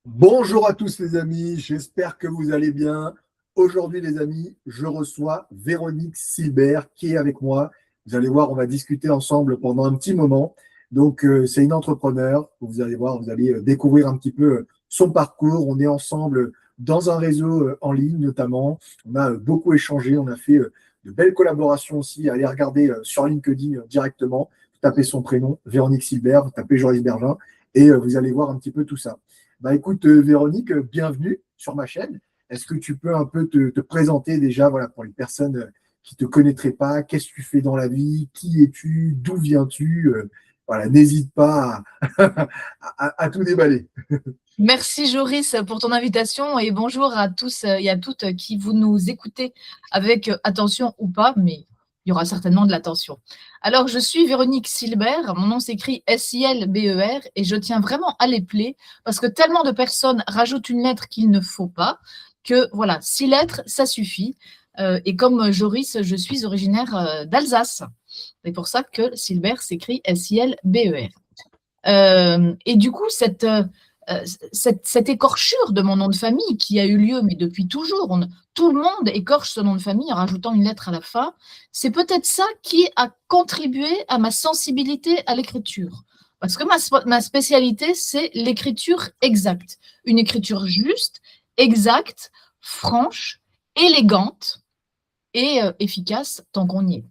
Bonjour à tous les amis, j'espère que vous allez bien. Aujourd'hui les amis, je reçois Véronique Silbert qui est avec moi. Vous allez voir, on va discuter ensemble pendant un petit moment. Donc c'est une entrepreneur, vous allez voir, vous allez découvrir un petit peu son parcours. On est ensemble dans un réseau en ligne notamment. On a beaucoup échangé, on a fait de belles collaborations aussi. Allez regarder sur LinkedIn directement, vous tapez son prénom, Véronique Silbert, vous tapez Joris Bergin et vous allez voir un petit peu tout ça. Bah écoute, Véronique, bienvenue sur ma chaîne. Est-ce que tu peux un peu te présenter déjà, voilà, pour les personnes qui ne te connaîtraient pas, qu'est-ce que tu fais dans la vie, qui es-tu, d'où viens-tu? Voilà, n'hésite pas à tout déballer. Merci Joris pour ton invitation et bonjour à tous et à toutes qui vous nous écoutez avec attention ou pas, mais il y aura certainement de l'attention. Alors, je suis Véronique Silbert, mon nom s'écrit S-I-L-B-E-R et je tiens vraiment à l'épeler parce que tellement de personnes rajoutent une lettre qu'il ne faut pas que voilà, 6 lettres, ça suffit. Et comme Joris, je suis originaire d'Alsace. C'est pour ça que Silbert s'écrit S-I-L-B-E-R. Et du coup, cette écorchure de mon nom de famille qui a eu lieu, mais depuis toujours, tout le monde écorche ce nom de famille en rajoutant une lettre à la fin, c'est peut-être ça qui a contribué à ma sensibilité à l'écriture. Parce que ma spécialité, c'est l'écriture exacte. Une écriture juste, exacte, franche, élégante et efficace tant qu'on y est.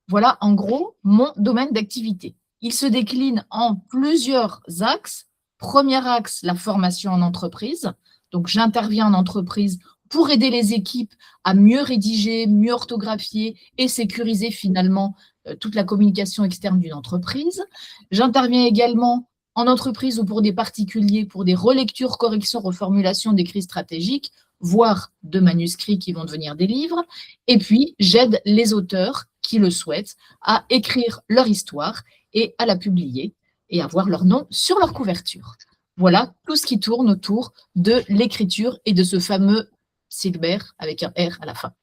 Voilà en gros mon domaine d'activité. Il se décline en plusieurs axes. Premier axe, la formation en entreprise. Donc, j'interviens en entreprise pour aider les équipes à mieux rédiger, mieux orthographier et sécuriser finalement toute la communication externe d'une entreprise. J'interviens également en entreprise ou pour des particuliers pour des relectures, corrections, reformulations d'écrits stratégiques, voire de manuscrits qui vont devenir des livres. Et puis, j'aide les auteurs qui le souhaitent à écrire leur histoire et à la publier et avoir leur nom sur leur couverture. Voilà tout ce qui tourne autour de l'écriture et de ce fameux Silbert avec un R à la fin.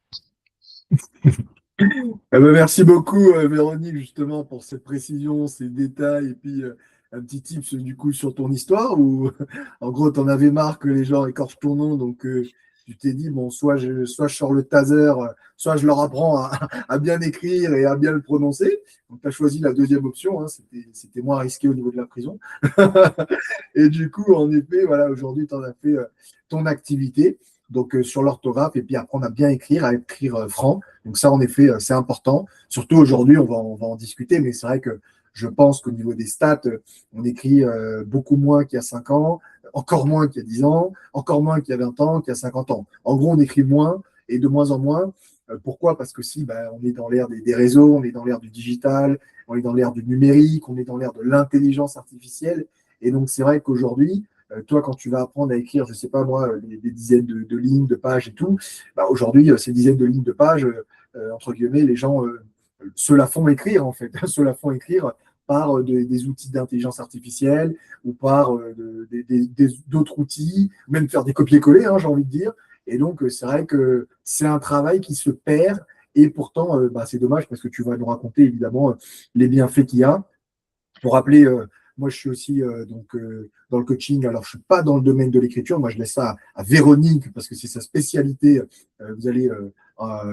Eh ben, merci beaucoup, Véronique, justement, pour cette précision, ces détails, et puis un petit tips du coup sur ton histoire, où en gros, tu en avais marre que les gens écorchent ton nom, donc tu t'es dit, bon, soit je sors le taser, soit je leur apprends à bien écrire et à bien le prononcer. Donc, tu as choisi la deuxième option, hein, c'était moins risqué au niveau de la prison. Et du coup, en effet, voilà, aujourd'hui, tu en as fait ton activité. Donc, sur l'orthographe, et puis apprendre à bien écrire, à écrire franc. Donc ça, en effet, c'est important. Surtout aujourd'hui, on va en discuter, mais c'est vrai que je pense qu'au niveau des stats, on écrit beaucoup moins qu'il y a 5 ans, encore moins qu'il y a 10 ans, encore moins qu'il y a 20 ans, qu'il y a 50 ans. En gros, on écrit moins et de moins en moins. Pourquoi? Parce que si, ben, on est dans l'ère des réseaux, on est dans l'ère du digital, on est dans l'ère du numérique, on est dans l'ère de l'intelligence artificielle. Et donc, c'est vrai qu'aujourd'hui, toi, quand tu vas apprendre à écrire, je ne sais pas moi, des dizaines de lignes, de pages et tout, bah, aujourd'hui, ces dizaines de lignes de pages, entre guillemets, les gens se la font écrire, en fait, se la font écrire par des outils d'intelligence artificielle ou par d'autres outils, même faire des copier-coller, hein, j'ai envie de dire. Et donc, c'est vrai que c'est un travail qui se perd. Et pourtant, bah, c'est dommage parce que tu vas nous raconter évidemment les bienfaits qu'il y a. Pour rappeler, moi, je suis aussi dans le coaching. Alors, je ne suis pas dans le domaine de l'écriture. Moi, je laisse ça à Véronique parce que c'est sa spécialité. Vous allez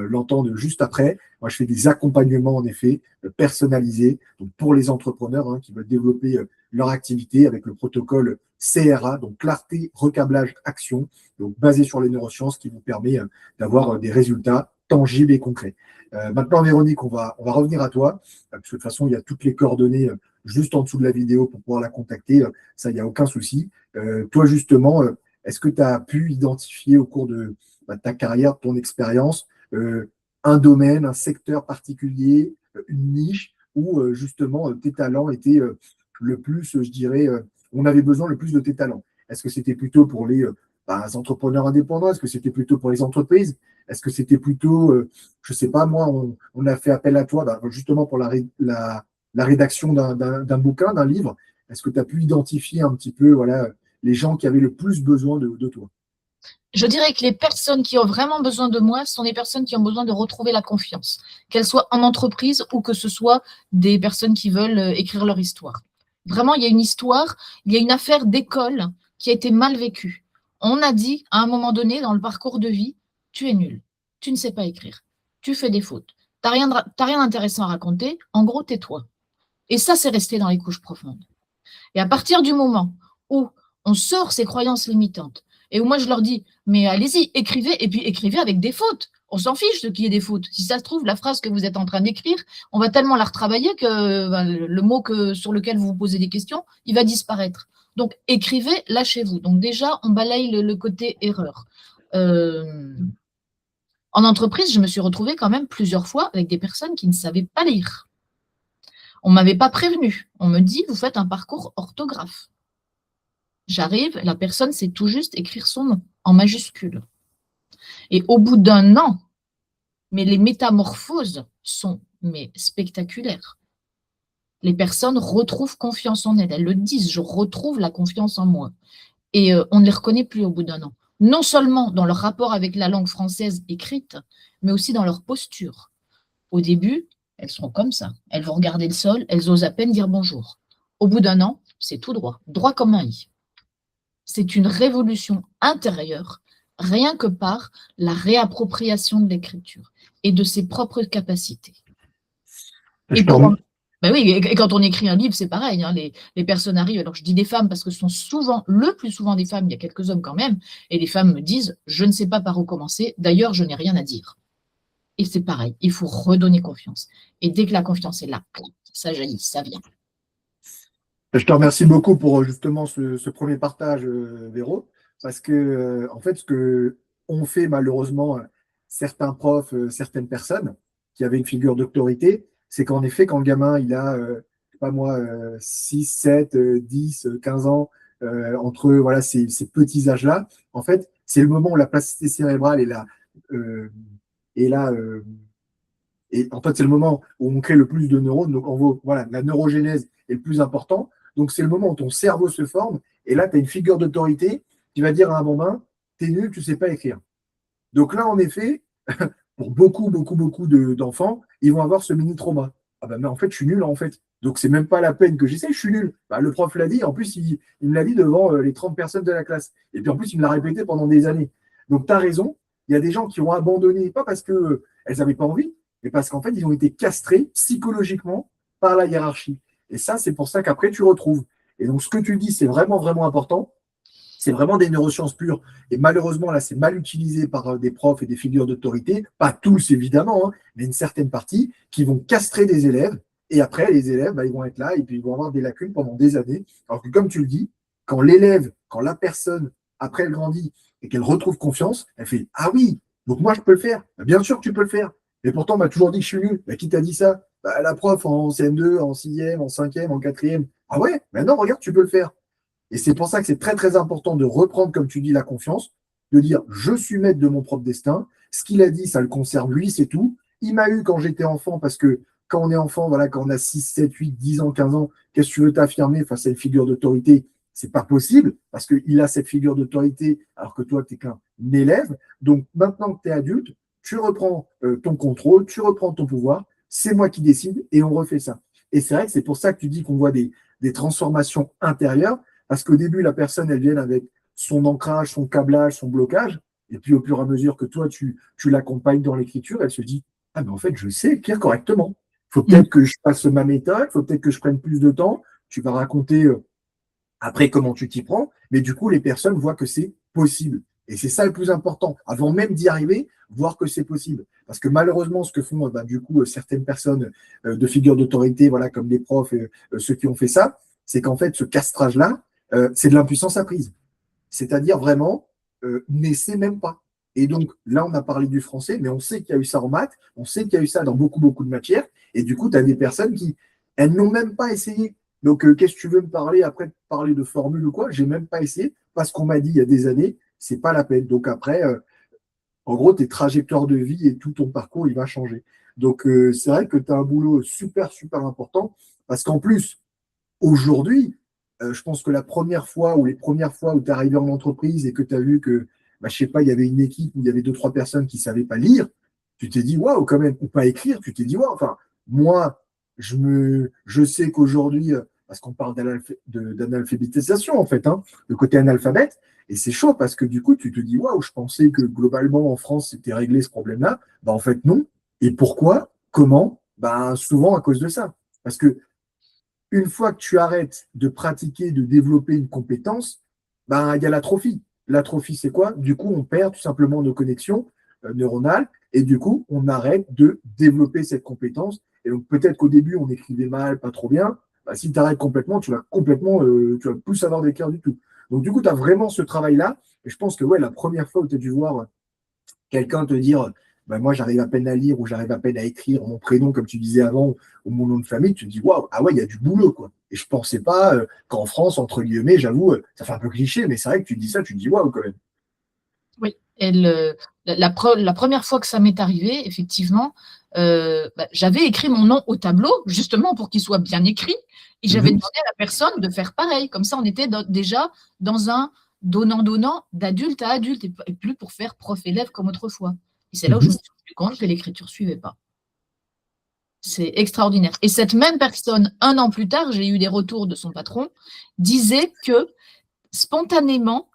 l'entendre juste après. Moi, je fais des accompagnements, en effet, personnalisés donc pour les entrepreneurs qui veulent développer leur activité avec le protocole CRA, donc clarté, recablage, action, donc basé sur les neurosciences qui vous permet d'avoir des résultats tangibles et concrets. Maintenant, Véronique, on va revenir à toi, parce que de toute façon, il y a toutes les coordonnées juste en dessous de la vidéo pour pouvoir la contacter. Ça, il n'y a aucun souci. Toi, justement, est-ce que tu as pu identifier au cours de ta carrière, ton expérience, un domaine, un secteur particulier, une niche où justement tes talents étaient le plus, je dirais, on avait besoin le plus de tes talents? Est-ce que c'était plutôt pour les entrepreneurs indépendants? Est-ce que c'était plutôt pour les entreprises? Est-ce que c'était plutôt, je ne sais pas, moi, on a fait appel à toi justement pour la rédaction d'un bouquin, d'un livre? Est-ce que tu as pu identifier un petit peu voilà, les gens qui avaient le plus besoin de toi? Je dirais que les personnes qui ont vraiment besoin de moi sont des personnes qui ont besoin de retrouver la confiance, qu'elles soient en entreprise ou que ce soit des personnes qui veulent écrire leur histoire. Vraiment, il y a une histoire, il y a une affaire d'école qui a été mal vécu. On a dit, à un moment donné, dans le parcours de vie, tu es nul, tu ne sais pas écrire, tu fais des fautes, tu n'as rien d'intéressant à raconter, en gros, tais-toi. Et ça, c'est resté dans les couches profondes. Et à partir du moment où on sort ces croyances limitantes, et où moi je leur dis, mais allez-y, écrivez, et puis écrivez avec des fautes. On s'en fiche de qu'il y ait des fautes. Si ça se trouve, la phrase que vous êtes en train d'écrire, on va tellement la retravailler que le mot sur lequel vous vous posez des questions, il va disparaître. Donc écrivez, lâchez-vous. Donc déjà, on balaye le côté erreur. En entreprise, je me suis retrouvée quand même plusieurs fois avec des personnes qui ne savaient pas lire. On ne m'avait pas prévenu. On me dit, vous faites un parcours orthographe. J'arrive, la personne sait tout juste écrire son nom en majuscule. Et au bout d'un an, mais les métamorphoses sont spectaculaires. Les personnes retrouvent confiance en elles. Elles le disent, je retrouve la confiance en moi. Et on ne les reconnaît plus au bout d'un an. Non seulement dans leur rapport avec la langue française écrite, mais aussi dans leur posture. Au début, elles seront comme ça. Elles vont regarder le sol, elles osent à peine dire bonjour. Au bout d'un an, c'est tout droit, droit comme un i. C'est une révolution intérieure, rien que par la réappropriation de l'écriture et de ses propres capacités. Et quand on écrit un livre, c'est pareil. Hein, les personnes arrivent, alors je dis des femmes parce que ce sont le plus souvent des femmes, il y a quelques hommes quand même, et les femmes me disent « je ne sais pas par où commencer, d'ailleurs je n'ai rien à dire ». Et c'est pareil, il faut redonner confiance. Et dès que la confiance est là, ça jaillit, ça vient. Je te remercie beaucoup pour justement ce premier partage, Véro, parce que en fait, ce que ont fait malheureusement certains profs, certaines personnes qui avaient une figure d'autorité, c'est qu'en effet, quand le gamin il a, pas moi, 6, 7, 10, 15 ans, entre voilà, ces petits âges-là, en fait, c'est le moment où la plasticité cérébrale est là, et en fait, c'est le moment où on crée le plus de neurones. Donc, voilà, la neurogénèse est le plus important. Donc, c'est le moment où ton cerveau se forme. Et là, tu as une figure d'autorité qui va dire à un moment, t'es nul, tu sais pas écrire. Donc là, en effet, pour beaucoup d'enfants, ils vont avoir ce mini-trauma. Ah ben, mais en fait, je suis nul, en fait. Donc, c'est même pas la peine que j'essaie, je suis nul. Bah, le prof l'a dit. En plus, il me l'a dit devant les 30 personnes de la classe. Et puis, en plus, il me l'a répété pendant des années. Donc, tu as raison. Il y a des gens qui ont abandonné, pas parce qu'elles n'avaient pas envie, mais parce qu'en fait, ils ont été castrés psychologiquement par la hiérarchie. Et ça, c'est pour ça qu'après, tu retrouves. Et donc, ce que tu dis, c'est vraiment important. C'est vraiment des neurosciences pures. Et malheureusement, là, c'est mal utilisé par des profs et des figures d'autorité. Pas tous, évidemment, hein, mais une certaine partie qui vont castrer des élèves. Et après, les élèves, bah, ils vont être là et puis ils vont avoir des lacunes pendant des années. Alors que, comme tu le dis, quand la personne, après, elle grandit et qu'elle retrouve confiance, elle fait « Ah oui, donc moi, je peux le faire. Bah, bien sûr que tu peux le faire. Et pourtant, on m'a toujours dit que je suis nul. Bah, qui t'a dit ça? Bah, la prof en CM2, en 6e, en 5e, en 4e. Ah ouais, maintenant, regarde, tu peux le faire. Et c'est pour ça que c'est très important de reprendre, comme tu dis, la confiance, de dire je suis maître de mon propre destin. Ce qu'il a dit, ça le concerne lui, c'est tout. Il m'a eu quand j'étais enfant, parce que quand on est enfant, voilà, quand on a 6, 7, 8, 10 ans, 15 ans, qu'est-ce que tu veux t'affirmer face à une figure d'autorité? C'est pas possible, parce qu'il a cette figure d'autorité, alors que toi, tu n'es qu'un élève. Donc maintenant que tu es adulte, tu reprends ton contrôle, tu reprends ton pouvoir, c'est moi qui décide, et on refait ça. Et c'est vrai que c'est pour ça que tu dis qu'on voit des transformations intérieures, parce qu'au début, la personne, elle vient avec son ancrage, son câblage, son blocage. Et puis, au fur et à mesure que toi, tu l'accompagnes dans l'écriture, elle se dit ah, mais en fait, je sais écrire correctement. Il faut peut-être que je fasse ma méthode, il faut peut-être que je prenne plus de temps. Tu vas raconter après comment tu t'y prends. Mais du coup, les personnes voient que c'est possible. Et c'est ça le plus important. Avant même d'y arriver, voir que c'est possible. Parce que malheureusement, ce que font du coup certaines personnes de figures d'autorité, voilà, comme les profs, ceux qui ont fait ça, c'est qu'en fait, ce castrage-là, c'est de l'impuissance apprise. C'est-à-dire vraiment, n'essaie même pas. Et donc, là, on a parlé du français, mais on sait qu'il y a eu ça en maths, on sait qu'il y a eu ça dans beaucoup de matières. Et du coup, tu as des personnes qui, elles n'ont même pas essayé. Donc, qu'est-ce que tu veux me parler après de parler de formule ou quoi? J'ai même pas essayé parce qu'on m'a dit il y a des années, c'est pas la peine. Donc après, en gros, tes trajectoires de vie et tout ton parcours, il va changer. Donc, c'est vrai que tu as un boulot super important parce qu'en plus, aujourd'hui, je pense que la première fois ou les premières fois où tu es arrivé en entreprise et que tu as vu que, je sais pas, il y avait une équipe où il y avait 2, 3 personnes qui ne savaient pas lire, tu t'es dit, waouh, quand même, ou pas écrire, tu t'es dit, waouh, enfin, moi, je sais qu'aujourd'hui, parce qu'on parle d'analphabétisation, en fait, hein, le côté analphabète. Et c'est chaud parce que du coup, tu te dis, waouh, je pensais que globalement en France, c'était réglé ce problème-là. Bah, en fait, non. Et pourquoi? Comment? Bah, souvent à cause de ça. Parce que une fois que tu arrêtes de pratiquer, de développer une compétence, ben, il y a l'atrophie. L'atrophie, c'est quoi? Du coup, on perd tout simplement nos connexions neuronales et du coup, on arrête de développer cette compétence. Et donc, peut-être qu'au début, on écrivait mal, pas trop bien. Bah, si tu arrêtes complètement, tu vas plus savoir d'écrire du tout. Donc, du coup, tu as vraiment ce travail-là. Et je pense que, ouais, la première fois où tu as dû voir quelqu'un te dire, bah, moi, j'arrive à peine à lire ou j'arrive à peine à écrire mon prénom, comme tu disais avant, ou mon nom de famille, tu te dis, waouh, ah ouais, il y a du boulot, quoi. Et je pensais pas qu'en France, entre guillemets, j'avoue, ça fait un peu cliché, mais c'est vrai que tu dis ça, tu te dis, waouh, quand même. Oui, et la première fois que ça m'est arrivé, effectivement, j'avais écrit mon nom au tableau, justement pour qu'il soit bien écrit, et j'avais Mhm. demandé à la personne de faire pareil. Comme ça, on était déjà dans un donnant-donnant d'adulte à adulte, et plus pour faire prof-élève comme autrefois. Et c'est là où je me Mhm. suis rendu compte que l'écriture ne suivait pas. C'est extraordinaire. Et cette même personne, un an plus tard, j'ai eu des retours de son patron, disait que spontanément,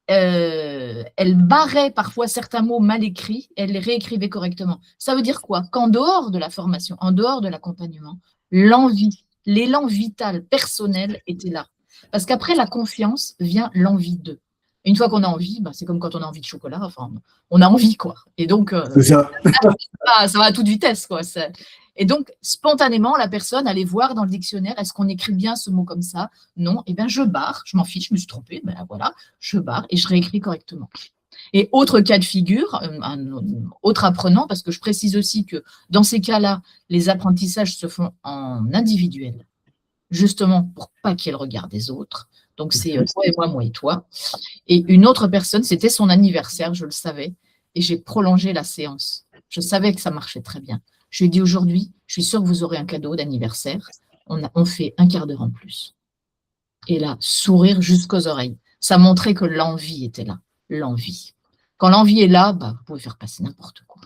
elle barrait parfois certains mots mal écrits, elle les réécrivait correctement. Ça veut dire quoi? Qu'en dehors de la formation, en dehors de l'accompagnement, l'envie, l'élan vital personnel était là. Parce qu'après la confiance vient l'envie d'eux. Une fois qu'on a envie, c'est comme quand on a envie de chocolat, enfin, on a envie, quoi. Et donc, C'est ça. ça va à toute vitesse, quoi. Et donc, spontanément, la personne allait voir dans le dictionnaire, est-ce qu'on écrit bien ce mot comme ça? Non, eh bien, je barre, je m'en fiche, je me suis trompée, ben voilà, je barre et je réécris correctement. Et autre cas de figure, un autre apprenant, parce que je précise aussi que dans ces cas-là, les apprentissages se font en individuel, justement pour pas qu'il y ait le regard des autres. Donc, c'est toi et moi et toi. Et une autre personne, c'était son anniversaire, je le savais, et j'ai prolongé la séance. Je savais que ça marchait très bien. Je lui ai dit aujourd'hui, je suis sûre que vous aurez un cadeau d'anniversaire. On fait un quart d'heure en plus. Et là, sourire jusqu'aux oreilles. Ça montrait que l'envie était là. L'envie. Quand l'envie est là, vous pouvez faire passer n'importe quoi.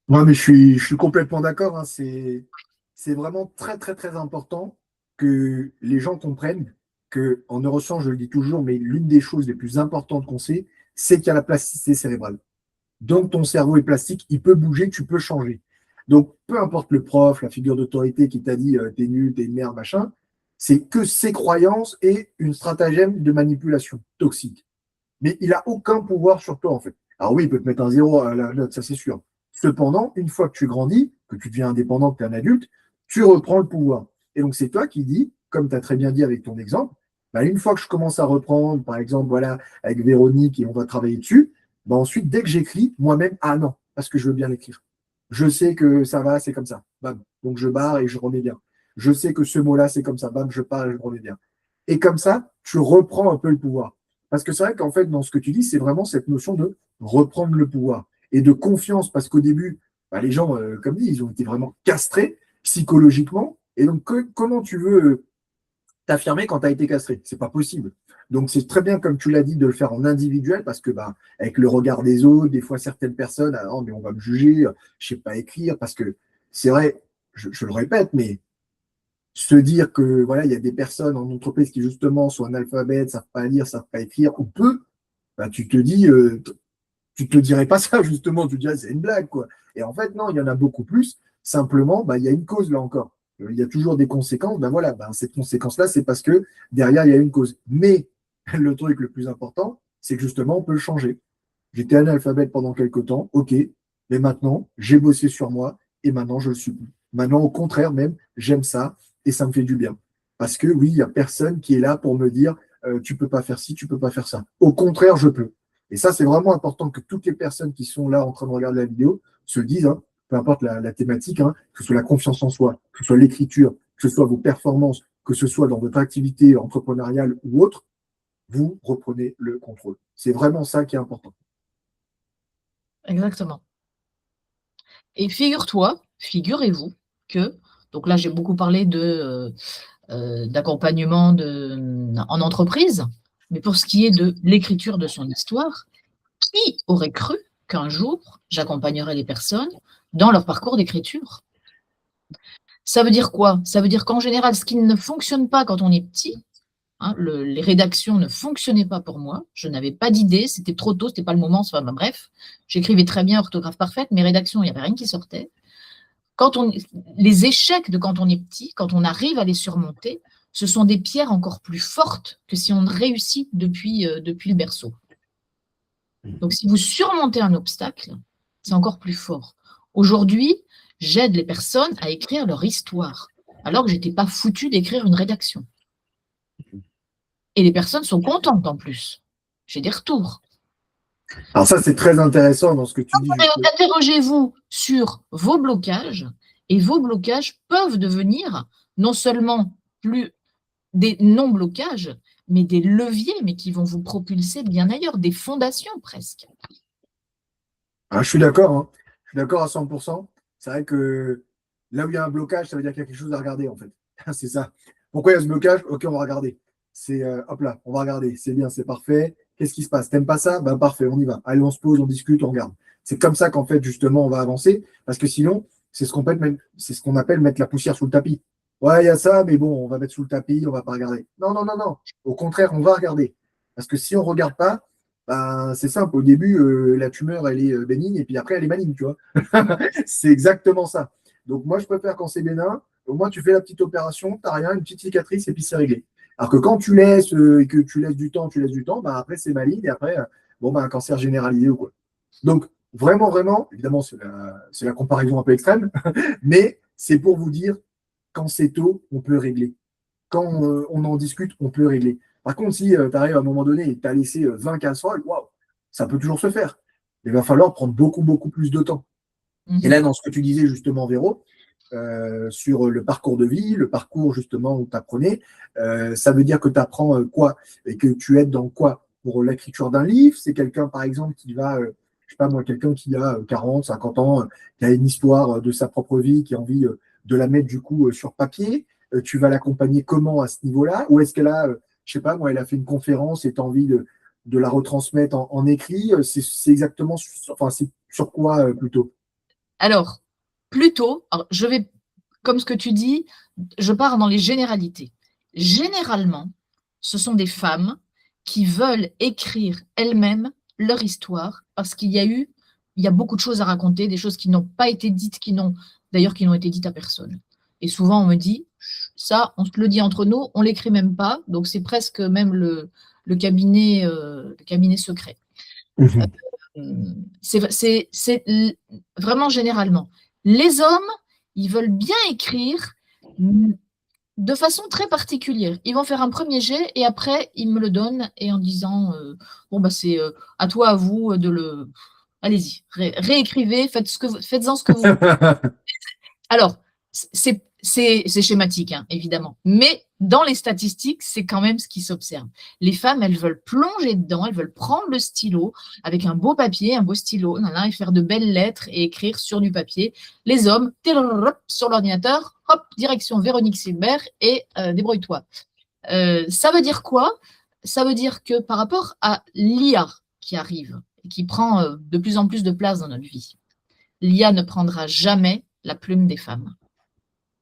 Ouais, mais je suis complètement d'accord, hein. C'est vraiment très, très, très important que les gens comprennent que en neurosciences, je le dis toujours, mais l'une des choses les plus importantes qu'on sait, c'est qu'il y a la plasticité cérébrale. Donc, ton cerveau est plastique, il peut bouger, tu peux changer. Donc, peu importe le prof, la figure d'autorité qui t'a dit t'es nul, t'es une merde, machin, c'est que ses croyances et une stratagème de manipulation toxique. Mais il n'a aucun pouvoir sur toi, en fait. Alors oui, il peut te mettre un zéro à la note, ça c'est sûr. Cependant, une fois que tu grandis, que tu deviens indépendant, que tu es un adulte, tu reprends le pouvoir. Et donc, c'est toi qui dis, comme tu as très bien dit avec ton exemple, une fois que je commence à reprendre, par exemple, voilà, avec Véronique et on va travailler dessus, ensuite, dès que j'écris, moi-même, ah non, parce que je veux bien écrire. Je sais que ça va, c'est comme ça. Bam. Donc, je barre et je remets bien. Je sais que ce mot-là, c'est comme ça. Bam, je pars et je remets bien. Et comme ça, tu reprends un peu le pouvoir. Parce que c'est vrai qu'en fait, dans ce que tu dis, c'est vraiment cette notion de reprendre le pouvoir et de confiance. Parce qu'au début, les gens, comme dit, ils ont été vraiment castrés psychologiquement. Et donc, comment tu veux t'affirmer quand tu as été castré? C'est pas possible. Donc, c'est très bien, comme tu l'as dit, de le faire en individuel parce que, avec le regard des autres, des fois, certaines personnes, ah non, mais on va me juger, je sais pas écrire parce que c'est vrai, je le répète, mais se dire que voilà, il y a des personnes en entreprise qui justement sont analphabètes, savent pas lire, savent pas écrire ou peu, tu te dis, tu te dirais pas ça justement, tu te dirais c'est une blague quoi. Et en fait non, il y en a beaucoup plus. Simplement, il y a une cause là encore. Il y a toujours des conséquences. Voilà, cette conséquence-là, c'est parce que derrière il y a une cause. Mais le truc le plus important, c'est que justement on peut le changer. J'étais analphabète pendant quelques temps, ok, mais maintenant j'ai bossé sur moi et maintenant je le suis plus. Maintenant, au contraire même, j'aime ça et ça me fait du bien. Parce que oui, il n'y a personne qui est là pour me dire tu peux pas faire ci, tu peux pas faire ça. Au contraire, je peux. Et ça, c'est vraiment important que toutes les personnes qui sont là en train de regarder la vidéo se disent, hein, peu importe la thématique, hein, que ce soit la confiance en soi, que ce soit l'écriture, que ce soit vos performances, que ce soit dans votre activité entrepreneuriale ou autre, vous reprenez le contrôle. C'est vraiment ça qui est important. Exactement. Et figurez-vous que, donc là, j'ai beaucoup parlé d'accompagnement en entreprise, mais pour ce qui est de l'écriture de son histoire, qui aurait cru qu'un jour, j'accompagnerais les personnes dans leur parcours d'écriture? Ça veut dire quoi? Ça veut dire qu'en général, ce qui ne fonctionne pas quand on est petit, hein, les rédactions ne fonctionnaient pas pour moi. Je n'avais pas d'idée, c'était trop tôt, c'était pas le moment. Bref, j'écrivais très bien, orthographe parfaite, mais rédaction, il n'y avait rien qui sortait. Les échecs de quand on est petit, quand on arrive à les surmonter, ce sont des pierres encore plus fortes que si on réussit depuis le berceau. Donc, si vous surmontez un obstacle, c'est encore plus fort. Aujourd'hui, j'aide les personnes à écrire leur histoire, alors que je n'étais pas foutue d'écrire une rédaction. Et les personnes sont contentes en plus. J'ai des retours. Alors ça, c'est très intéressant dans ce que tu dis. Interrogez-vous sur vos blocages, et vos blocages peuvent devenir non seulement plus des non-blocages, mais des leviers, mais qui vont vous propulser bien ailleurs, des fondations presque. Ah, je suis d'accord, hein. Je suis d'accord à 100%. C'est vrai que là où il y a un blocage, ça veut dire qu'il y a quelque chose à regarder, en fait. C'est ça. Pourquoi il y a ce blocage? Ok, on va regarder. C'est hop là, on va regarder. C'est bien, c'est parfait. Qu'est-ce qui se passe? T'aimes pas ça? Ben parfait, on y va. Allez, on se pose, on discute, on regarde. C'est comme ça qu'en fait, justement, on va avancer. Parce que sinon, c'est ce qu'on appelle mettre la poussière sous le tapis. Ouais, il y a ça, mais bon, on va mettre sous le tapis, on va pas regarder. Non, non, non, non. Au contraire, on va regarder. Parce que si on regarde pas, ben, c'est simple. Au début, la tumeur, elle est bénigne, et puis après, elle est maligne, tu vois. C'est exactement ça. Donc, moi, je préfère quand c'est bénin. Au moins, tu fais la petite opération, tu n'as rien, une petite cicatrice, et puis c'est réglé. Alors que quand tu laisses et que tu laisses du temps, ben, après, c'est maligne, et après, bon, ben, un cancer généralisé ou quoi. Donc, vraiment, vraiment, évidemment, c'est la comparaison un peu extrême, mais c'est pour vous dire, quand c'est tôt, on peut régler. Quand on en discute, on peut régler. Par contre, si tu arrives à un moment donné et tu as laissé 20 casseroles, waouh, ça peut toujours se faire. Il va falloir prendre beaucoup, beaucoup plus de temps. Et là, dans ce que tu disais justement, Véro, sur le parcours de vie, le parcours justement où tu apprenais, ça veut dire que tu apprends quoi? Et que tu aides dans quoi? Pour l'écriture d'un livre, c'est quelqu'un, par exemple, qui va, je sais pas moi, quelqu'un qui a 40, 50 ans, qui a une histoire de sa propre vie, qui a envie de la mettre du coup sur papier. Tu vas l'accompagner comment à ce niveau-là? Ou est-ce qu'elle a, je sais pas moi, elle a fait une conférence et tu as envie de la retransmettre en écrit? C'est exactement enfin, c'est sur quoi plutôt? Alors, plutôt, je vais, comme ce que tu dis, je pars dans les généralités. Généralement, ce sont des femmes qui veulent écrire elles-mêmes leur histoire parce qu'il y a beaucoup de choses à raconter, des choses qui n'ont pas été dites, d'ailleurs, qui n'ont été dites à personne. Et souvent, on me dit, ça, on se le dit entre nous, on l'écrit même pas, donc c'est presque même le cabinet secret. C'est vraiment généralement. Les hommes, ils veulent bien écrire de façon très particulière. Ils vont faire un premier jet et après, ils me le donnent et en disant bon, bah, c'est à toi, à vous de le. Allez-y, réécrivez, faites-en ce que vous. Alors, c'est schématique, hein, évidemment. Mais dans les statistiques, c'est quand même ce qui s'observe. Les femmes, elles veulent plonger dedans, elles veulent prendre le stylo avec un beau papier, un beau stylo, et faire de belles lettres et écrire sur du papier. Les hommes, sur l'ordinateur, hop, direction Véronique Silbert et débrouille-toi. Ça veut dire quoi? Ça veut dire que par rapport à l'IA qui arrive et qui prend de plus en plus de place dans notre vie, l'IA ne prendra jamais la plume des femmes.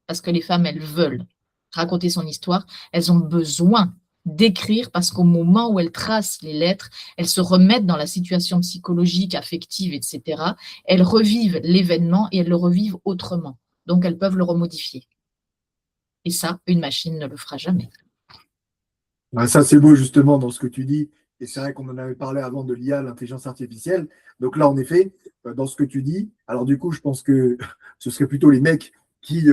Parce que les femmes, elles veulent raconter son histoire, elles ont besoin d'écrire parce qu'au moment où elles tracent les lettres, elles se remettent dans la situation psychologique, affective, etc. Elles revivent l'événement et elles le revivent autrement. Donc, elles peuvent le remodifier. Et ça, une machine ne le fera jamais. Ça, c'est beau justement dans ce que tu dis. Et c'est vrai qu'on en avait parlé avant de l'IA, l'intelligence artificielle. Donc là, en effet, dans ce que tu dis, alors du coup, je pense que ce serait plutôt les mecs qui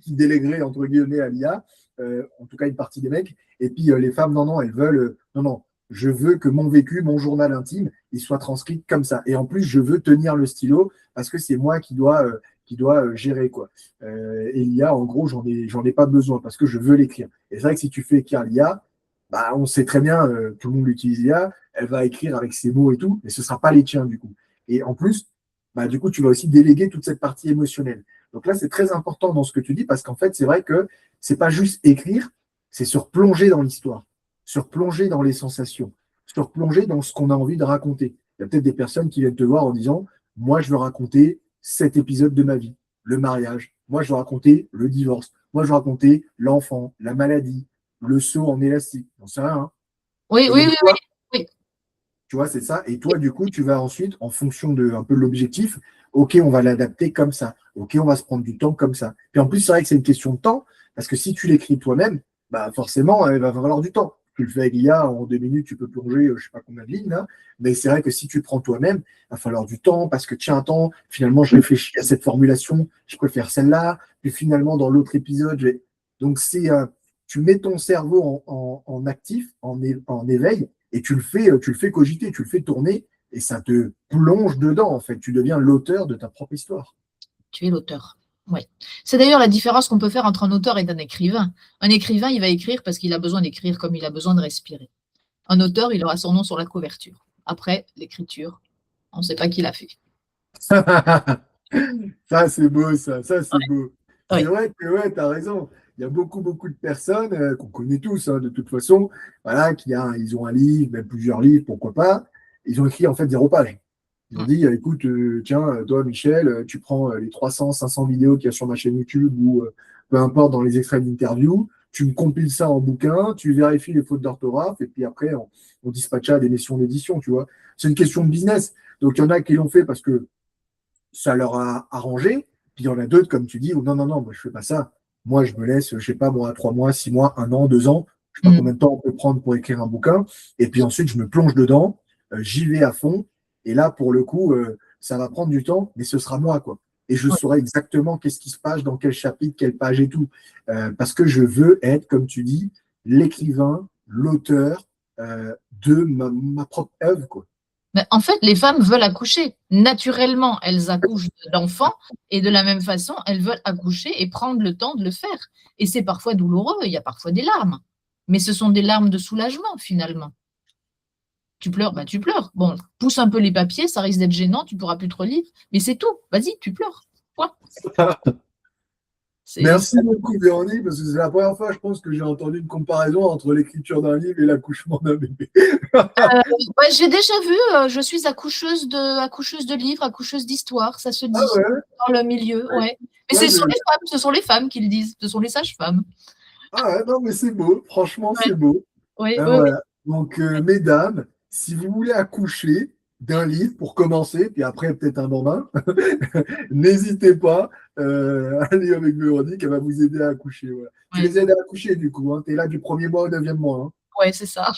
délégueraient, entre guillemets, à l'IA, en tout cas une partie des mecs. Et puis les femmes, non, non, elles veulent, non, non, je veux que mon vécu, mon journal intime, il soit transcrit comme ça. Et en plus, je veux tenir le stylo parce que c'est moi qui dois gérer, quoi. Et l'IA, en gros, j'en ai pas besoin parce que je veux l'écrire. Et c'est vrai que si tu fais écrire l'IA, bah, on sait très bien, tout le monde l'utilise l'IA, elle va écrire avec ses mots et tout, mais ce ne sera pas les tiens du coup. Et en plus, bah, du coup, tu vas aussi déléguer toute cette partie émotionnelle. Donc là, c'est très important dans ce que tu dis, parce qu'en fait, c'est vrai que c'est pas juste écrire, c'est se replonger dans l'histoire, se replonger dans les sensations, se replonger dans ce qu'on a envie de raconter. Il y a peut-être des personnes qui viennent te voir en disant, moi, je veux raconter cet épisode de ma vie, le mariage, Moi, je vais raconter le divorce. Moi, je vais raconter l'enfant, la maladie, le saut en élastique. J'en sais rien, hein. Oui, oui, Mais oui, toi, oui, tu vois, c'est ça. Et toi, du coup, tu vas ensuite, en fonction de un peu de l'objectif, OK, on va l'adapter comme ça. OK, on va se prendre du temps comme ça. Puis en plus, c'est vrai que c'est une question de temps, parce que si tu l'écris toi-même, bah forcément, il va falloir du temps. Tu le fais avec l'IA, en 2 minutes, tu peux plonger, je sais pas combien de lignes, là. Mais c'est vrai que si tu le prends toi-même, il va falloir du temps, parce que tiens, attends, finalement, je réfléchis à cette formulation, je préfère celle-là, puis finalement, dans l'autre épisode, donc tu mets ton cerveau en actif, en éveil, et tu le fais cogiter, tu le fais tourner, et ça te plonge dedans, en fait. Tu deviens l'auteur de ta propre histoire. tu es l'auteur. Oui. C'est d'ailleurs la différence qu'on peut faire entre un auteur et un écrivain. Un écrivain, il va écrire parce qu'il a besoin d'écrire comme il a besoin de respirer. Un auteur, il aura son nom sur la couverture. Après, l'écriture, on ne sait pas qui l'a fait. Ça, c'est beau, ça, c'est beau. C'est Oui. vrai que ouais, tu as raison. Il y a beaucoup, beaucoup de personnes qu'on connaît tous, hein, de toute façon, voilà, ils ont un livre, même plusieurs livres, pourquoi pas. Ils ont écrit en fait 0 page. Ils ont dit, écoute, tiens, toi, Michel, tu prends les 300, 500 vidéos qu'il y a sur ma chaîne YouTube ou peu importe dans les extraits d'interview, tu me compiles ça en bouquin, tu vérifies les fautes d'orthographe et puis après, on dispatche à des missions d'édition, tu vois. C'est une question de business. Donc, il y en a qui l'ont fait parce que ça leur a arrangé. Puis il y en a d'autres, comme tu dis, où non, non, non, moi je fais pas ça. Moi, je me laisse, je sais pas, moi, 3 mois, 6 mois, 1 an, 2 ans, je sais pas Mm. combien de temps on peut prendre pour écrire un bouquin. Et puis ensuite, je me plonge dedans, j'y vais à fond. Et là, pour le coup, ça va prendre du temps, mais ce sera moi, quoi. Et je Ouais. saurai exactement qu'est-ce qui se passe, dans quel chapitre, quelle page et tout. Parce que je veux être, comme tu dis, l'écrivain, l'auteur de ma propre œuvre, quoi. Mais en fait, les femmes veulent accoucher. Naturellement, elles accouchent d'enfants et de la même façon, elles veulent accoucher et prendre le temps de le faire. Et c'est parfois douloureux, il y a parfois des larmes. Mais ce sont des larmes de soulagement finalement. Tu pleures, bah tu pleures. Bon, pousse un peu les papiers, ça risque d'être gênant, tu ne pourras plus te relire. Mais c'est tout, vas-y, tu pleures. Point. Merci beaucoup, Véronique, parce que c'est la première fois, je pense, que j'ai entendu une comparaison entre l'écriture d'un livre et l'accouchement d'un bébé. Ouais, j'ai déjà vu, je suis accoucheuse de livres, accoucheuse d'histoire, ça se Ah dit ouais? dans le milieu, ouais. Mais Ouais, ce sont les femmes qui le disent, ce sont les sages-femmes. ah ouais, non, mais c'est beau, franchement, Ouais. c'est beau. Oui, Ben oui, oui. voilà. Donc, mesdames, si vous voulez accoucher d'un livre pour commencer, puis après peut-être un bambin, n'hésitez pas à aller avec Véronique, elle va vous aider à accoucher. Voilà. Tu Ouais, les aides à accoucher, du coup, hein. Tu es là du premier mois au 9e mois, hein. ouais, c'est ça.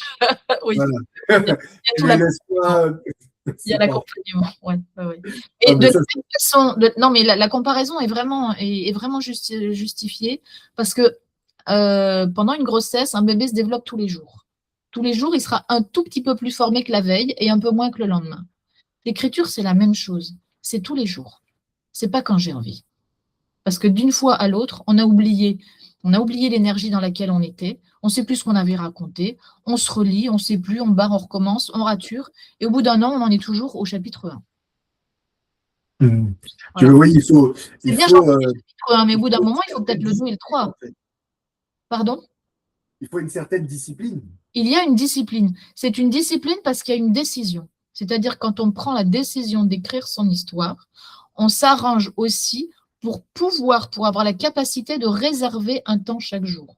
Oui. Voilà. Il y a Tu tout les laisses l'accompagnement. pas. Il y a C'est pas. l'accompagnement. Ouais, ouais, ouais. Ah, Et de mais la ça, même façon, non, mais la comparaison est vraiment justifiée parce que pendant une grossesse, un bébé se développe tous les jours. Tous les jours, il sera un tout petit peu plus formé que la veille et un peu moins que le lendemain. L'écriture, c'est la même chose. C'est tous les jours. C'est pas quand j'ai envie. Parce que d'une fois à l'autre, on a oublié l'énergie dans laquelle on était, on ne sait plus ce qu'on avait raconté, on se relit, on ne sait plus, on barre, on recommence, on rature, et au bout d'un an, on en est toujours au chapitre 1. hmm. Tu Voilà. le vois, il faut, C'est il bien faut, gentil le chapitre 1, mais au il bout d'un faut une moment, il faut peut-être certaine le 2 et le discipline, 3. en fait. Pardon? Il faut une certaine discipline. Il y a une discipline. C'est une discipline parce qu'il y a une décision. C'est-à-dire quand on prend la décision d'écrire son histoire, on s'arrange aussi pour avoir la capacité de réserver un temps chaque jour.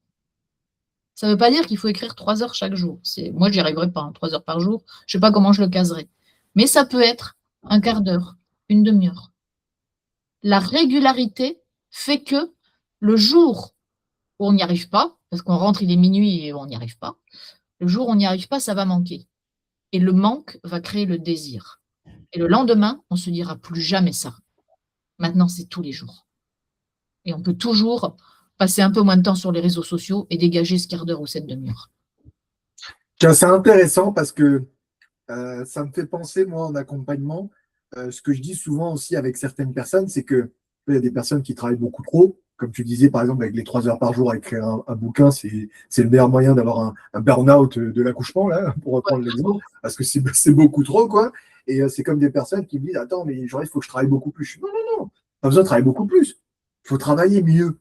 Ça ne veut pas dire qu'il faut écrire 3 heures chaque jour. Moi, j'y arriverai pas, hein, 3 heures par jour. Je ne sais pas comment je le caserai. Mais ça peut être un quart d'heure, une demi-heure. La régularité fait que le jour où on n'y arrive pas, parce qu'on rentre, il est minuit et on n'y arrive pas, le jour où on n'y arrive pas, ça va manquer. Et le manque va créer le désir. Et le lendemain, on se dira plus jamais ça. Maintenant, c'est tous les jours. Et on peut toujours passer un peu moins de temps sur les réseaux sociaux et dégager ce quart d'heure ou cette demi-heure. Tiens, c'est intéressant parce que ça me fait penser, moi, en accompagnement, ce que je dis souvent aussi avec certaines personnes, c'est que il y a des personnes qui travaillent beaucoup trop. Comme tu disais, par exemple, avec les 3 heures par jour à écrire un bouquin, c'est le meilleur moyen d'avoir un burn-out de l'accouchement, là, pour reprendre l'exemple, parce que c'est beaucoup trop, quoi. Et c'est comme des personnes qui me disent, attends, mais genre, il faut que je travaille beaucoup plus. Non, non, non, pas besoin de travailler beaucoup plus. Il faut travailler mieux.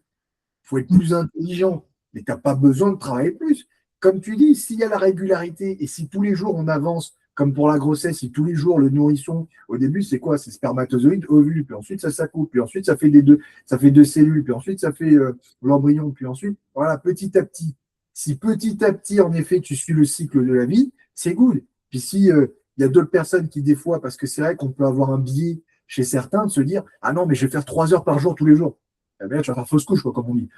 Il faut être plus intelligent. Mais tu n'as pas besoin de travailler plus. Comme tu dis, s'il y a la régularité et si tous les jours on avance Comme pour la grossesse, si tous les jours, le nourrisson, au début, c'est quoi? C'est spermatozoïde, ovule, puis ensuite, ça s'accouple, puis ensuite, ça fait deux cellules, puis ensuite, ça fait l'embryon, puis ensuite, voilà, petit à petit. Si petit à petit, en effet, tu suis le cycle de la vie, c'est good. Puis si il y a d'autres personnes qui, des fois, parce que c'est vrai qu'on peut avoir un biais chez certains de se dire, ah non, mais je vais faire 3 heures par jour tous les jours. Eh bien, tu vas faire fausse couche, quoi, comme on dit.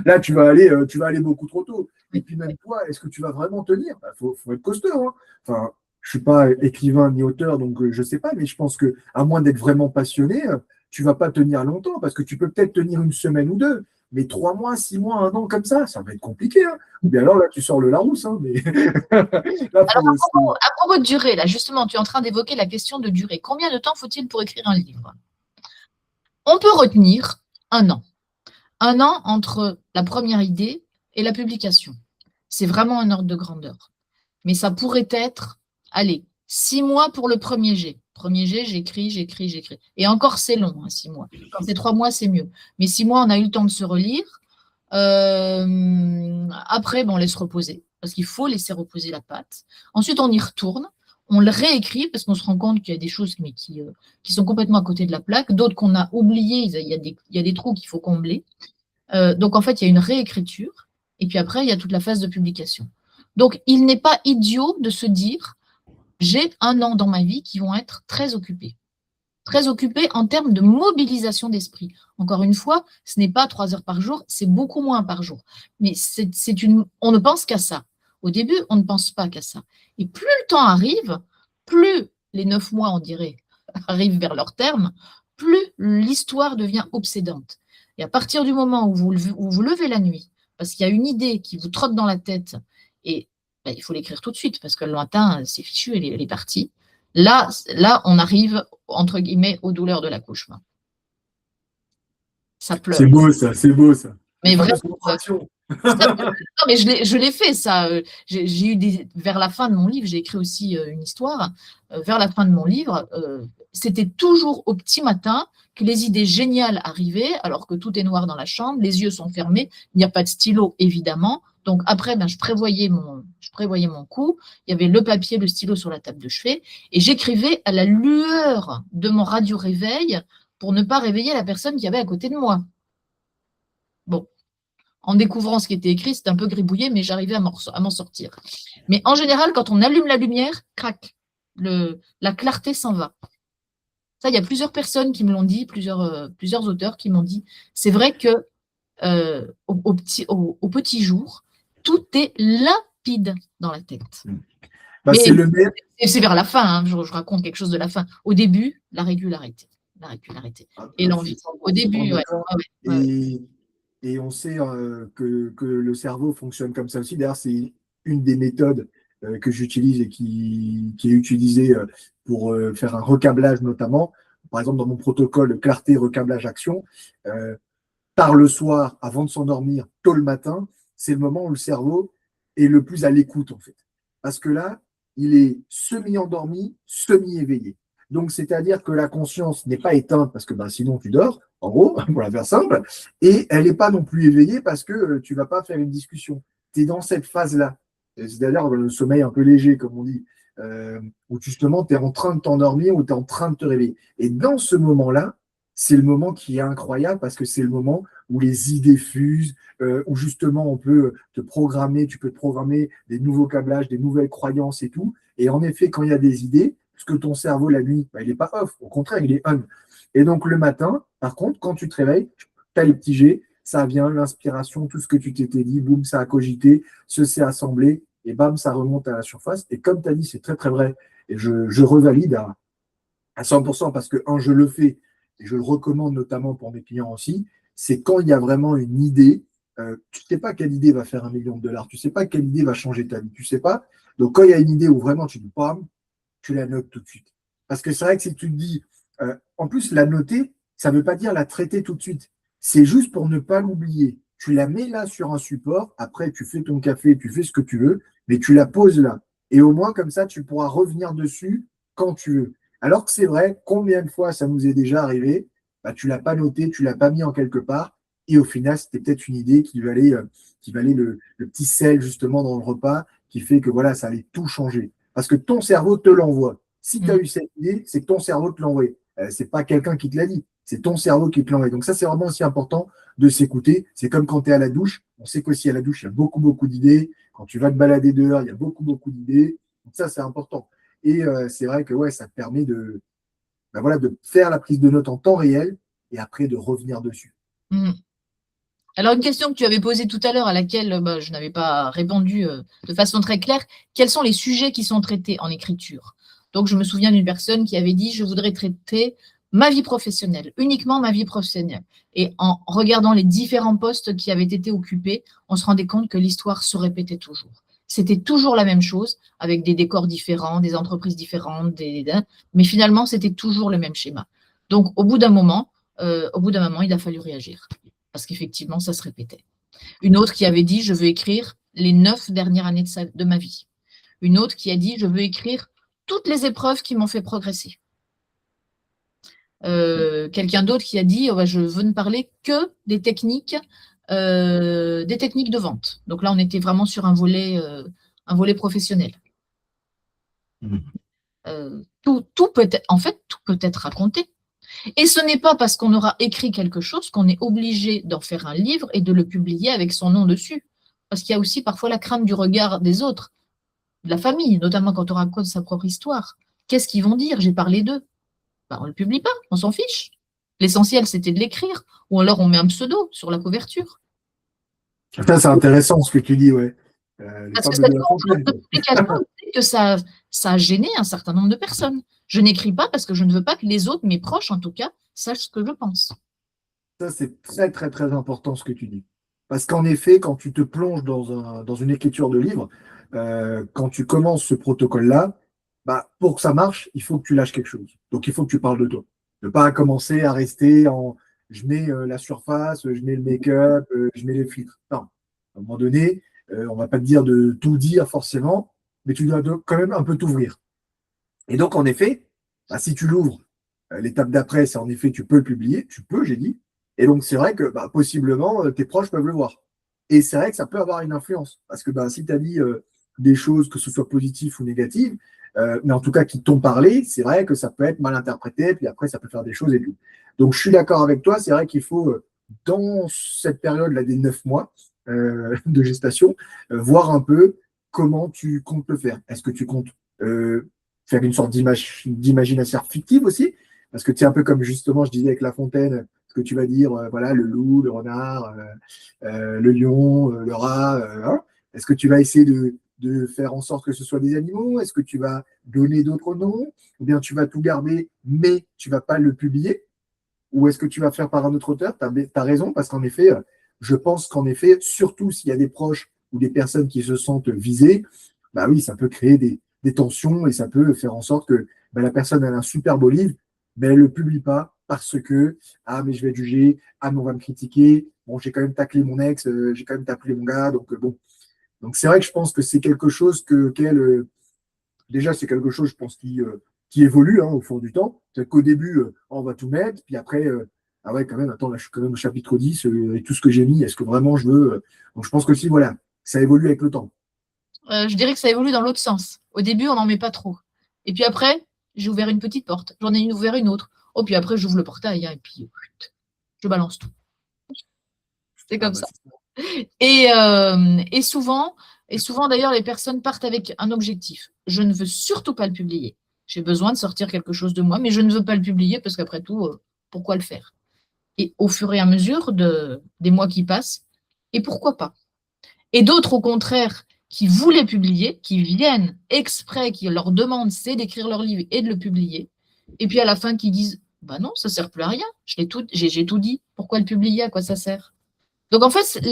Là, tu vas aller beaucoup trop tôt. Et puis même toi, est-ce que tu vas vraiment tenir? Faut être costaud, hein. Enfin, je ne suis pas écrivain ni auteur, donc je ne sais pas, mais je pense que à moins d'être vraiment passionné, tu ne vas pas tenir longtemps, parce que tu peux peut-être tenir une semaine ou deux, mais 3 mois, 6 mois, un an comme ça va être compliqué, hein. Ou bien alors là, tu sors le Larousse, hein, mais là, Alors, à propos de durée, là, justement, tu es en train d'évoquer la question de durée. Combien de temps faut-il pour écrire un livre? On peut retenir 1 an. 1 an entre la première idée et la publication. C'est vraiment un ordre de grandeur. Mais ça pourrait être, allez, 6 mois pour le premier jet. Premier jet, j'écris. Et encore, c'est long, 6 mois. Quand c'est 3 mois, c'est mieux. Mais 6 mois, on a eu le temps de se relire. Après, on laisse reposer, parce qu'il faut laisser reposer la pâte. Ensuite, on y retourne. On le réécrit, parce qu'on se rend compte qu'il y a des choses qui sont complètement à côté de la plaque, d'autres qu'on a oubliées, il y a des trous qu'il faut combler. Donc, en fait, il y a une réécriture. Et puis après, il y a toute la phase de publication. Donc, il n'est pas idiot de se dire, j'ai 1 an dans ma vie qui vont être très occupés. Très occupés en termes de mobilisation d'esprit. Encore une fois, ce n'est pas 3 heures par jour, c'est beaucoup moins par jour. Mais on ne pense qu'à ça. Au début, on ne pense pas qu'à ça. Et plus le temps arrive, plus les 9 mois, on dirait, arrivent vers leur terme, plus l'histoire devient obsédante. Et à partir du moment où vous levez la nuit, parce qu'il y a une idée qui vous trotte dans la tête, et il faut l'écrire tout de suite, parce que le matin, c'est fichu, elle est partie. Là, on arrive, entre guillemets, aux douleurs de l'accouchement. Ça pleure. C'est beau ça. Mais vraiment. Non, mais je l'ai fait, ça. J'ai eu vers la fin de mon livre, j'ai écrit aussi une histoire. Vers la fin de mon livre, c'était toujours au petit matin que les idées géniales arrivaient, alors que tout est noir dans la chambre, les yeux sont fermés, il n'y a pas de stylo, évidemment. Donc après, je prévoyais mon coup. Il y avait le papier, le stylo sur la table de chevet, et j'écrivais à la lueur de mon radio-réveil pour ne pas réveiller la personne qui avait à côté de moi. Bon. En découvrant ce qui était écrit, c'était un peu gribouillé, mais j'arrivais à m'en sortir. Mais en général, quand on allume la lumière, crac, la clarté s'en va. Ça, il y a plusieurs personnes qui me l'ont dit, plusieurs auteurs qui m'ont dit. C'est vrai que au petit jour, tout est limpide dans la tête. C'est vers la fin, hein, je raconte quelque chose de la fin. Au début, la régularité et l'envie. Au début, ouais. Et on sait que le cerveau fonctionne comme ça aussi. D'ailleurs, c'est une des méthodes que j'utilise et qui est utilisée pour faire un recablage notamment. Par exemple, dans mon protocole clarté, recablage, action, tard le soir, avant de s'endormir, tôt le matin, c'est le moment où le cerveau est le plus à l'écoute en fait. Parce que là, il est semi-endormi, semi-éveillé. Donc, c'est-à-dire que la conscience n'est pas éteinte parce que sinon tu dors, en gros, pour la faire simple, et elle n'est pas non plus éveillée parce que tu ne vas pas faire une discussion. Tu es dans cette phase-là. C'est-à-dire le sommeil un peu léger, comme on dit, où justement tu es en train de t'endormir ou tu es en train de te réveiller. Et dans ce moment-là, c'est le moment qui est incroyable parce que c'est le moment où les idées fusent, où justement on peut tu peux te programmer des nouveaux câblages, des nouvelles croyances et tout. Et en effet, quand il y a des idées, parce que ton cerveau, la nuit, il n'est pas off, au contraire, il est on. Et donc le matin, par contre, quand tu te réveilles, tu as les petits jets, ça vient, l'inspiration, tout ce que tu t'étais dit, boum, ça a cogité, ce s'est assemblé, et bam, ça remonte à la surface. Et comme tu as dit, c'est très très vrai. Et je revalide à 100% parce que, je le fais, et je le recommande notamment pour mes clients aussi, c'est quand il y a vraiment une idée, tu ne sais pas quelle idée va faire 1 million de dollars, tu ne sais pas quelle idée va changer ta vie, tu ne sais pas. Donc quand il y a une idée où vraiment tu dis, bam, tu la notes tout de suite. Parce que c'est vrai que si tu te dis, en plus, la noter, ça ne veut pas dire la traiter tout de suite. C'est juste pour ne pas l'oublier. Tu la mets là sur un support, après tu fais ton café, tu fais ce que tu veux, mais tu la poses là. Et au moins, comme ça, tu pourras revenir dessus quand tu veux. Alors que c'est vrai, combien de fois ça nous est déjà arrivé, tu ne l'as pas noté, tu ne l'as pas mis en quelque part, et au final, c'était peut-être une idée qui valait le petit sel justement dans le repas, qui fait que voilà, ça allait tout changer. parce que ton cerveau te l'envoie. Si tu as Mm. eu cette idée, c'est que ton cerveau te l'a envoyé. C'est pas quelqu'un qui te l'a dit, c'est ton cerveau qui te l'a envoyé. Donc ça, c'est vraiment aussi important de s'écouter. C'est comme quand tu es à la douche. On sait qu'aussi à la douche, il y a beaucoup, beaucoup d'idées. Quand tu vas te balader dehors, il y a beaucoup, beaucoup d'idées. Donc ça, c'est important. Et c'est vrai que ouais, ça te permet ben voilà, de faire la prise de notes en temps réel et après de revenir dessus. Mm. Alors, une question que tu avais posée tout à l'heure à laquelle bah, je n'avais pas répondu de façon très claire, quels sont les sujets qui sont traités en écriture? Donc, je me souviens d'une personne qui avait dit, je voudrais traiter ma vie professionnelle, uniquement ma vie professionnelle. Et en regardant les différents postes qui avaient été occupés, on se rendait compte que l'histoire se répétait toujours. C'était toujours la même chose, avec des décors différents, des entreprises différentes, mais finalement, c'était toujours le même schéma. Donc, au bout d'un moment, il a fallu réagir parce qu'effectivement, ça se répétait. Une autre qui avait dit, je veux écrire les 9 dernières années de ma vie. Une autre qui a dit, je veux écrire toutes les épreuves qui m'ont fait progresser. Quelqu'un d'autre qui a dit, oh, bah, je veux ne parler que des techniques de vente. Donc là, on était vraiment sur un volet professionnel. Tout peut être, en fait, tout peut être raconté. Et ce n'est pas parce qu'on aura écrit quelque chose qu'on est obligé d'en faire un livre et de le publier avec son nom dessus. Parce qu'il y a aussi parfois la crainte du regard des autres, de la famille, notamment quand on raconte sa propre histoire. Qu'est-ce qu'ils vont dire? J'ai parlé d'eux. Ben, on ne le publie pas, on s'en fiche. L'essentiel, c'était de l'écrire, ou alors on met un pseudo sur la couverture. Ça, c'est intéressant ce que tu dis, ouais. Les Parce que fables de cette La Fontaine. publication, que ça a gêné un certain nombre de personnes. Je n'écris pas parce que je ne veux pas que les autres, mes proches en tout cas, sachent ce que je pense. Ça, c'est très, très, très important ce que tu dis. Parce qu'en effet, quand tu te plonges dans une écriture de livre, quand tu commences ce protocole-là, bah, pour que ça marche, il faut que tu lâches quelque chose. Donc, il faut que tu parles de toi. Ne pas commencer à rester en je mets la surface, je mets le make-up, je mets les filtres. Non. À un moment donné, on va pas te dire de tout dire forcément, mais tu dois quand même un peu t'ouvrir. Et donc, en effet, bah, si tu l'ouvres, l'étape d'après, c'est en effet, tu peux le publier, tu peux, j'ai dit. Et donc, c'est vrai que bah, possiblement, tes proches peuvent le voir. Et c'est vrai que ça peut avoir une influence. Parce que bah, si tu as dit des choses, que ce soit positives ou négatives, mais en tout cas qui t'ont parlé, c'est vrai que ça peut être mal interprété, puis après, ça peut faire des choses et tout. Donc, je suis d'accord avec toi, c'est vrai qu'il faut, dans cette période-là des 9 mois de gestation, voir un peu comment tu comptes le faire. Est-ce que tu comptes faire une sorte d'imagination fictive aussi, parce que c'est un peu comme justement, je disais avec La Fontaine, ce que tu vas dire, voilà, le loup, le renard, le lion, le rat. Hein. Est-ce que tu vas essayer de faire en sorte que ce soit des animaux? Est-ce que tu vas donner d'autres noms? Ou bien tu vas tout garder, mais tu vas pas le publier? Ou est-ce que tu vas faire par un autre auteur? Tu as raison, parce qu'en effet, je pense qu'en effet, surtout s'il y a des proches ou des personnes qui se sentent visées, bah oui, ça peut créer des tensions et ça peut faire en sorte que bah, la personne a un super beau livre, mais elle ne le publie pas parce que, ah, mais je vais être jugé, ah, mais on va me critiquer, bon, j'ai quand même taclé mon ex, j'ai quand même taclé mon gars, donc bon. Donc c'est vrai que je pense que c'est quelque chose déjà, c'est quelque chose, je pense, qui évolue hein, au fond du temps. C'est qu'au début, on va tout mettre, puis après, ah ouais, quand même, attends, là, je suis quand même au chapitre 10 et tout ce que j'ai mis, est-ce que vraiment je veux. Donc, je pense que si, voilà, ça évolue avec le temps. Je dirais que ça évolue dans l'autre sens. Au début, on n'en met pas trop. Et puis après, j'ai ouvert une petite porte. J'en ai ouvert une autre. Oh, puis après, j'ouvre le portail hein, et puis je balance tout. C'est Ah, comme bah, ça. c'est ça. Et souvent d'ailleurs, les personnes partent avec un objectif. Je ne veux surtout pas le publier. J'ai besoin de sortir quelque chose de moi, mais je ne veux pas le publier parce qu'après tout, pourquoi le faire? Et au fur et à mesure des mois qui passent, et pourquoi pas? Et d'autres, au contraire, qui voulaient publier, qui viennent exprès, qui leur demandent, c'est d'écrire leur livre et de le publier, et puis à la fin, qui disent, bah non, ça ne sert plus à rien, j'ai tout dit, pourquoi le publier, à quoi ça sert? Donc en fait,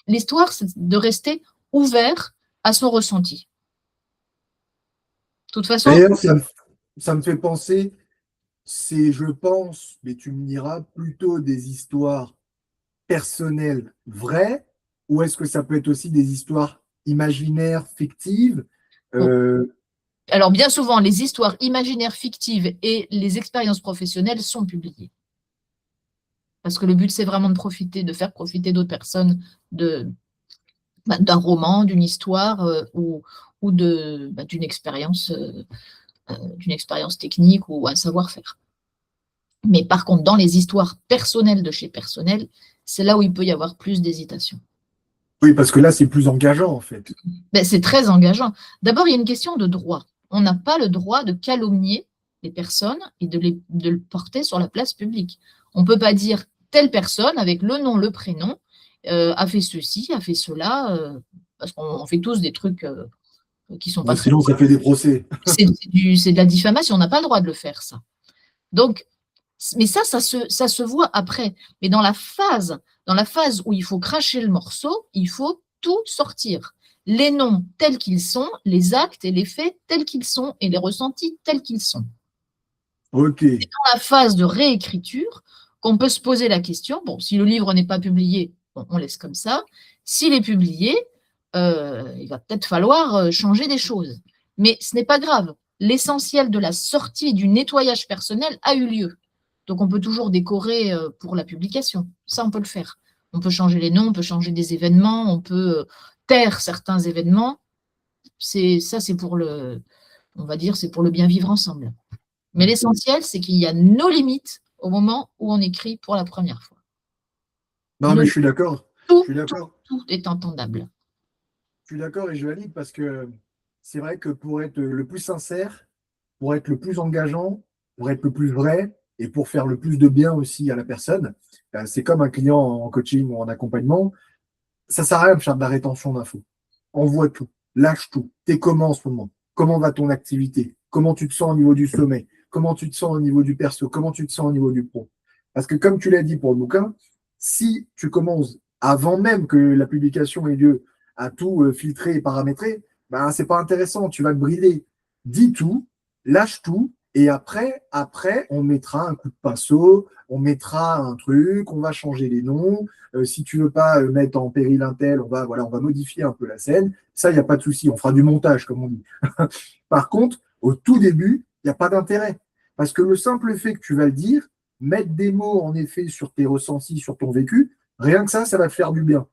l'histoire, c'est de rester ouvert à son ressenti. De toute façon, D'ailleurs, ça me fait penser, c'est, je pense, mais tu me diras, plutôt des histoires personnelles vraies, ou est-ce que ça peut être aussi des histoires imaginaires, fictives? bon, Euh, alors bien souvent, les histoires imaginaires fictives et les expériences professionnelles sont publiées. Parce que le but, c'est vraiment de profiter, de faire profiter d'autres personnes de, d'un roman, d'une histoire ou d'une expérience technique ou un savoir-faire. Mais par contre, dans les histoires personnelles de chez personnel, c'est là où il peut y avoir plus d'hésitation. Oui, parce que là, c'est plus engageant, en fait. Ben, c'est très engageant. D'abord, il y a une question de droit. On n'a pas le droit de calomnier les personnes et de le porter sur la place publique. On ne peut pas dire telle personne avec le nom, le prénom, a fait ceci, a fait cela, parce qu'on fait tous des trucs qui ne sont pas très... Sinon, ça fait des procès. C'est de la diffamation, on n'a pas le droit de le faire, ça. Donc, mais ça se voit après. Mais dans la phase où il faut cracher le morceau, il faut tout sortir. Les noms tels qu'ils sont, les actes et les faits tels qu'ils sont, et les ressentis tels qu'ils sont. Ok. C'est dans la phase de réécriture qu'on peut se poser la question, bon, si le livre n'est pas publié, bon, on laisse comme ça. S'il est publié, il va peut-être falloir changer des choses. Mais ce n'est pas grave. L'essentiel de la sortie du nettoyage personnel a eu lieu. Donc, on peut toujours décorer pour la publication. Ça, on peut le faire. On peut changer les noms, on peut changer des événements, on peut taire certains événements. Ça, c'est pour on va dire, c'est pour le bien vivre ensemble. Mais l'essentiel, c'est qu'il y a nos limites au moment où on écrit pour la première fois. Non, mais je suis d'accord. Tout est entendable. Je suis d'accord et je valide parce que c'est vrai que pour être le plus sincère, pour être le plus engageant, pour être le plus vrai et pour faire le plus de bien aussi à la personne, c'est comme un client en coaching ou en accompagnement. Ça sert à rien de faire de la rétention d'infos. Envoie tout, lâche tout. T'es comment en ce moment? Comment va ton activité? Comment tu te sens au niveau du sommet? Comment tu te sens au niveau du perso? Comment tu te sens au niveau du pro? Parce que comme tu l'as dit pour le bouquin, si tu commences avant même que la publication ait lieu à tout filtrer et paramétrer, ben, c'est pas intéressant, tu vas te brider. Dis tout, lâche tout, et après, on mettra un coup de pinceau, on mettra un truc, on va changer les noms. Si tu veux pas mettre en péril un tel, on va modifier un peu la scène. Ça, il n'y a pas de souci, on fera du montage, comme on dit. Par contre, au tout début, il n'y a pas d'intérêt. Parce que le simple fait que tu vas le dire, mettre des mots en effet sur tes ressentis, sur ton vécu, rien que ça va te faire du bien.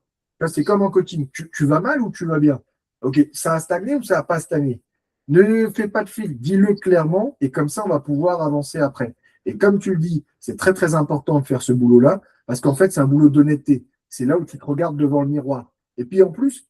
C'est comme en coaching. Tu vas mal ou tu vas bien? Ok, ça a stagné ou ça n'a pas stagné? Ne fais pas de fil, dis-le clairement et comme ça, on va pouvoir avancer après. Et comme tu le dis, c'est très très important de faire ce boulot-là parce qu'en fait, c'est un boulot d'honnêteté. C'est là où tu te regardes devant le miroir. Et puis en plus,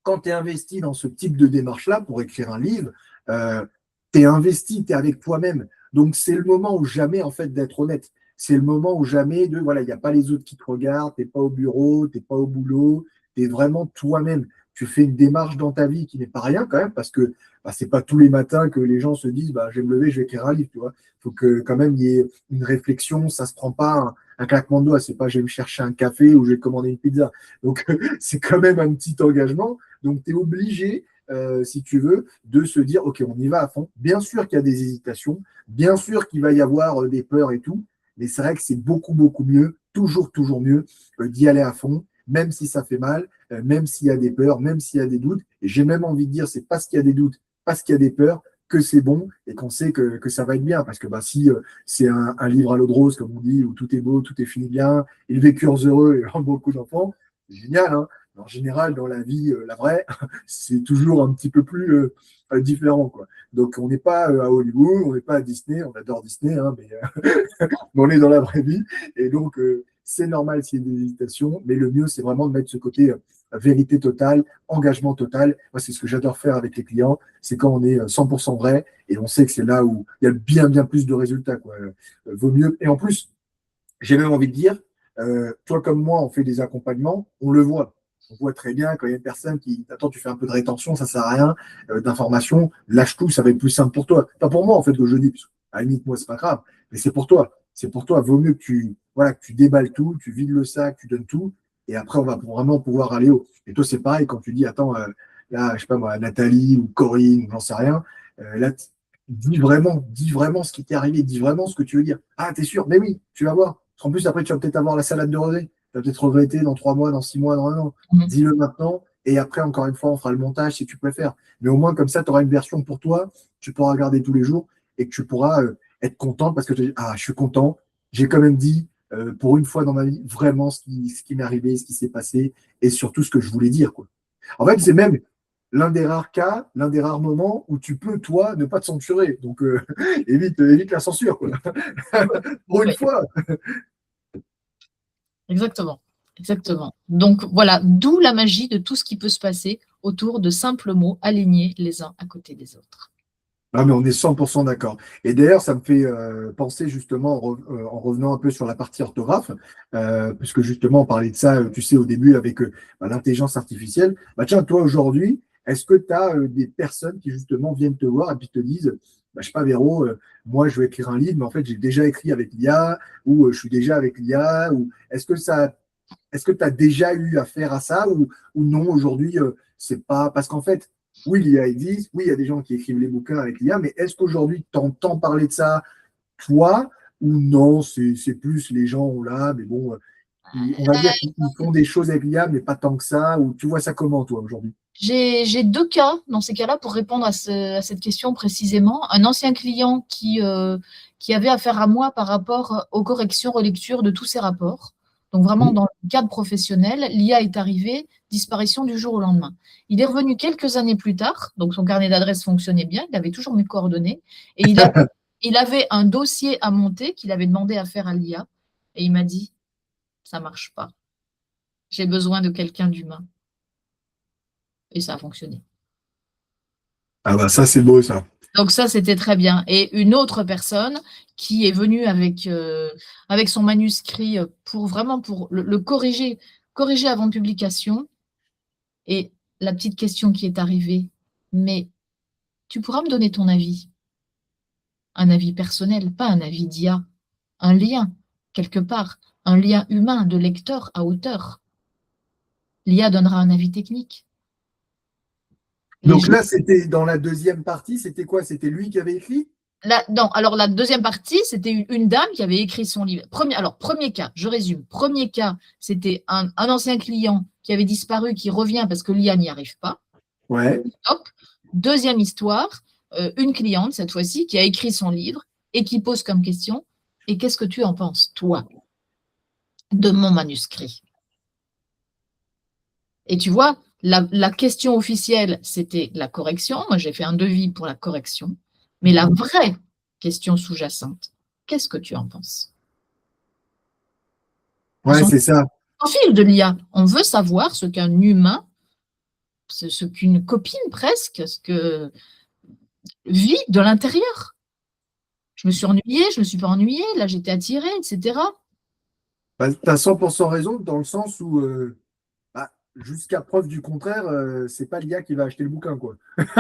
quand tu es investi dans ce type de démarche-là pour écrire un livre, tu es investi, tu es avec toi-même. Donc, c'est le moment où jamais, en fait, d'être honnête. C'est le moment où jamais voilà, il n'y a pas les autres qui te regardent, tu n'es pas au bureau, tu n'es pas au boulot, tu es vraiment toi-même. Tu fais une démarche dans ta vie qui n'est pas rien quand même, parce que c'est pas tous les matins que les gens se disent je vais me lever, je vais écrire un livre, tu vois. Il faut que quand même il y ait une réflexion, ça se prend pas un claquement de doigts, c'est pas je vais me chercher un café ou je vais commander une pizza. Donc c'est quand même un petit engagement. Donc tu es obligé, si tu veux, de se dire ok, on y va à fond. Bien sûr qu'il y a des hésitations, bien sûr qu'il va y avoir des peurs et tout, mais c'est vrai que c'est beaucoup, beaucoup mieux, toujours mieux d'y aller à fond, même si ça fait mal, même s'il y a des peurs, même s'il y a des doutes. Et j'ai même envie de dire, c'est parce qu'il y a des doutes, parce qu'il y a des peurs, que c'est bon et qu'on sait que ça va être bien. Parce que si c'est un livre à l'eau de rose, comme on dit, où tout est beau, tout est fini bien, ils vécurent heureux et ont beaucoup d'enfants, c'est génial, hein. En général, dans la vie, la vraie, c'est toujours un petit peu plus différent, quoi. Donc, on n'est pas à Hollywood, on n'est pas à Disney, on adore Disney, hein, mais on est dans la vraie vie. Et donc, c'est normal s'il y a des hésitations, mais le mieux, c'est vraiment de mettre ce côté vérité totale, engagement total. Moi, c'est ce que j'adore faire avec les clients, c'est quand on est 100% vrai et on sait que c'est là où il y a bien, bien plus de résultats, quoi. Vaut mieux. Et en plus, j'ai même envie de dire, toi comme moi, on fait des accompagnements, on le voit. On voit très bien quand il y a une personne qui attends, tu fais un peu de rétention, ça sert à rien, d'information, lâche tout, ça va être plus simple pour toi. Pas pour moi, en fait, que je dis, parce à la limite, moi, c'est pas grave, mais c'est pour toi. C'est pour toi. Vaut mieux que que tu déballes tout, tu vides le sac, tu donnes tout, et après, on va vraiment pouvoir aller haut. Et toi, c'est pareil quand tu dis, attends, là, je sais pas moi, Nathalie ou Corinne, ou j'en sais rien, là, dis vraiment ce qui t'est arrivé, dis vraiment ce que tu veux dire. Ah, t'es sûr? Mais oui, tu vas voir. En plus, après, tu vas peut-être avoir la salade de rosée. Tu vas peut-être regretter dans 3 mois, dans 6 mois, dans un an. Dis-le maintenant. Et après, encore une fois, on fera le montage si tu préfères. Mais au moins, comme ça, tu auras une version pour toi. Tu pourras regarder tous les jours et que tu pourras être content parce que tu dis, ah, je suis content. J'ai quand même dit, pour une fois dans ma vie, vraiment ce qui m'est arrivé, ce qui s'est passé et surtout ce que je voulais dire, quoi. En fait, c'est même l'un des rares cas, l'un des rares moments où tu peux, toi, ne pas te censurer. Donc, évite la censure, quoi. Pour une Oui, fois. exactement. Exactement. Donc voilà, d'où la magie de tout ce qui peut se passer autour de simples mots alignés les uns à côté des autres. Ah, mais on est 100% d'accord. Et d'ailleurs, ça me fait penser justement, en revenant un peu sur la partie orthographe, puisque justement, on parlait de ça, tu sais, au début avec l'intelligence artificielle. Bah, tiens, toi, aujourd'hui, est-ce que tu as des personnes qui justement viennent te voir et puis te disent, bah, je sais pas, Véro, moi, je veux écrire un livre, mais en fait, j'ai déjà écrit avec l'IA, ou je suis déjà avec l'IA, ou est-ce que tu as déjà eu affaire à ça ou non, aujourd'hui, c'est pas. Parce qu'en fait, oui, l'IA existe, oui, il y a des gens qui écrivent les bouquins avec l'IA, mais est-ce qu'aujourd'hui, tu entends parler de ça, toi, ou non, c'est plus les gens ont là, mais bon, on va dire qu'ils font des choses avec l'IA, mais pas tant que ça, ou tu vois ça comment, toi, aujourd'hui? J'ai deux cas dans ces cas-là pour répondre à cette question précisément. Un ancien client qui avait affaire à moi par rapport aux corrections, relectures de tous ses rapports. Donc vraiment dans le cadre professionnel, l'IA est arrivée, disparition du jour au lendemain. Il est revenu quelques années plus tard, donc son carnet d'adresses fonctionnait bien, il avait toujours mes coordonnées, et il avait un dossier à monter qu'il avait demandé à faire à l'IA, et il m'a dit, ça marche pas, j'ai besoin de quelqu'un d'humain. Et ça a fonctionné. Ah bah ça, c'est beau, ça. Donc ça, c'était très bien. Et une autre personne qui est venue avec son manuscrit pour vraiment pour le corriger, corriger avant publication. Et la petite question qui est arrivée, mais tu pourras me donner ton avis, un avis personnel, pas un avis d'IA, un lien, quelque part, un lien humain de lecteur à auteur. L'IA donnera un avis technique. Les Donc gens là, c'était dans la deuxième partie, c'était quoi? C'était lui qui avait écrit? Non, alors la deuxième partie, c'était une dame qui avait écrit son livre. Premier cas, je résume. Premier cas, c'était un ancien client qui avait disparu, qui revient parce que l'IA n'y arrive pas. Ouais. Hop. Deuxième histoire, une cliente, cette fois-ci, qui a écrit son livre et qui pose comme question, et qu'est-ce que tu en penses, toi, de mon manuscrit? Et tu vois, la question officielle, c'était la correction. Moi, j'ai fait un devis pour la correction. Mais la vraie question sous-jacente, qu'est-ce que tu en penses? On Ouais, s'en c'est ça. file de l'IA. On veut savoir ce qu'un humain, ce qu'une copine presque, ce que vit de l'intérieur. Je me suis ennuyée, je ne me suis pas ennuyée, là j'étais attirée, etc. Bah, tu as 100% raison dans le sens où, bah, jusqu'à preuve du contraire, c'est pas l'IA qui va acheter le bouquin, quoi. C'est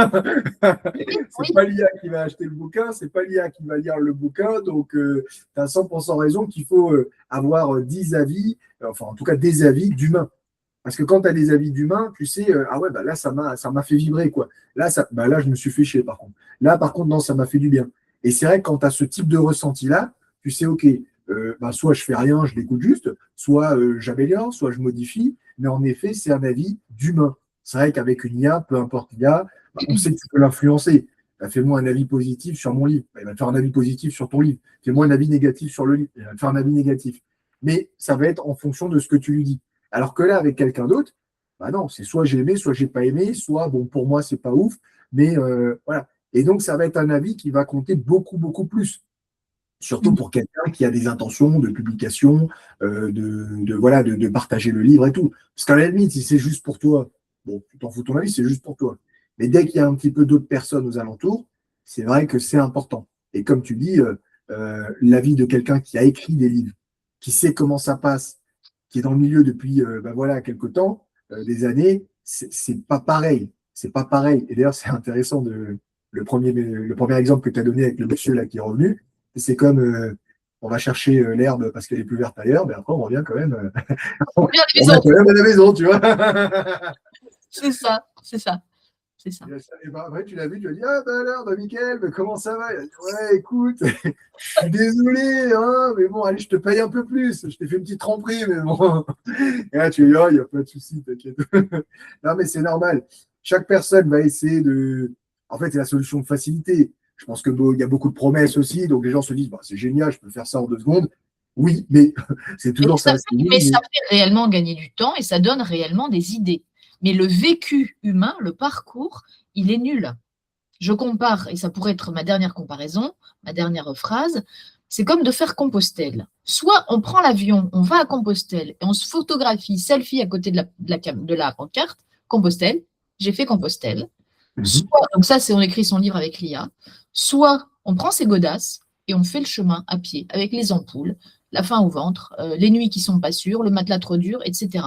Oui, pas l'IA qui va acheter le bouquin, c'est pas l'IA qui va lire le bouquin. Donc, tu as 100% raison qu'il faut avoir 10 avis, enfin, en tout cas, des avis d'humains. Parce que quand tu as des avis d'humains, tu sais, ah ouais, bah là, ça m'a fait vibrer, quoi. Là, là, je me suis fait chier, par contre. Là, par contre, non, ça m'a fait du bien. Et c'est vrai que quand tu as ce type de ressenti-là, tu sais, OK, bah, soit je fais rien, je l'écoute juste, soit j'améliore, soit je modifie. Mais en effet, c'est un avis d'humain. C'est vrai qu'avec une IA, peu importe l'IA, bah, on sait que tu peux l'influencer. Bah, fais-moi un avis positif sur mon livre. Bah, il va te faire un avis positif sur ton livre. Fais-moi un avis négatif sur le livre. Il va te faire un avis négatif. Mais ça va être en fonction de ce que tu lui dis. Alors que là, avec quelqu'un d'autre, bah non, c'est soit j'ai aimé, soit j'ai pas aimé, soit bon, pour moi, c'est pas ouf. Mais voilà. Et donc, ça va être un avis qui va compter beaucoup, beaucoup plus. Surtout pour quelqu'un qui a des intentions de publication, voilà, de partager le livre et tout. Parce qu'à la limite, si c'est juste pour toi, bon, tu t'en fous ton avis, c'est juste pour toi. Mais dès qu'il y a un petit peu d'autres personnes aux alentours, c'est vrai que c'est important. Et comme tu dis, l'avis de quelqu'un qui a écrit des livres, qui sait comment ça passe, qui est dans le milieu depuis ben voilà, quelques temps, des années, c'est pas pareil. C'est pas pareil. Et d'ailleurs, c'est intéressant le premier exemple que tu as donné avec le monsieur là qui est revenu. C'est comme on va chercher l'herbe parce qu'elle est plus verte ailleurs, mais après on revient quand même, on vient à la on revient maison. quand même à la maison, tu vois. C'est ça, c'est ça, c'est ça. Et ben, après, tu l'as vu, tu as dit, ah ben alors, bah, Mickaël, bah, comment ça va? Il a dit, ouais, écoute, je suis désolé, hein, mais bon, allez, je te paye un peu plus. Je t'ai fait une petite tremperie, mais bon. Et là, tu dis, oh, il n'y a pas de souci, t'inquiète. Non, mais c'est normal. Chaque personne va essayer de. En fait, c'est la solution de facilité. Je pense que il y a beaucoup de promesses aussi, donc les gens se disent, bah, c'est génial, je peux faire ça en 2 secondes. Oui, mais c'est Mais toujours ça ça. C'est fait, oui, mais mais ça fait réellement gagner du temps et ça donne réellement des idées. Mais le vécu humain, le parcours, il est nul. Je compare, et ça pourrait être ma dernière comparaison, ma dernière phrase, c'est comme de faire Compostelle. Soit on prend l'avion, on va à Compostelle et on se photographie, selfie à côté de la pancarte, Compostelle, j'ai fait Compostelle. Mhm. Soit, donc ça, c'est on écrit son livre avec l'IA, soit on prend ses godasses et on fait le chemin à pied avec les ampoules, la faim au ventre, les nuits qui sont pas sûres, le matelas trop dur, etc.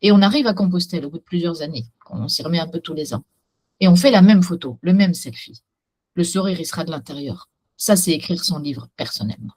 Et on arrive à Compostelle au bout de plusieurs années, on s'y remet un peu tous les ans. Et on fait la même photo, le même selfie. Le sourire, il sera de l'intérieur. Ça, c'est écrire son livre personnellement.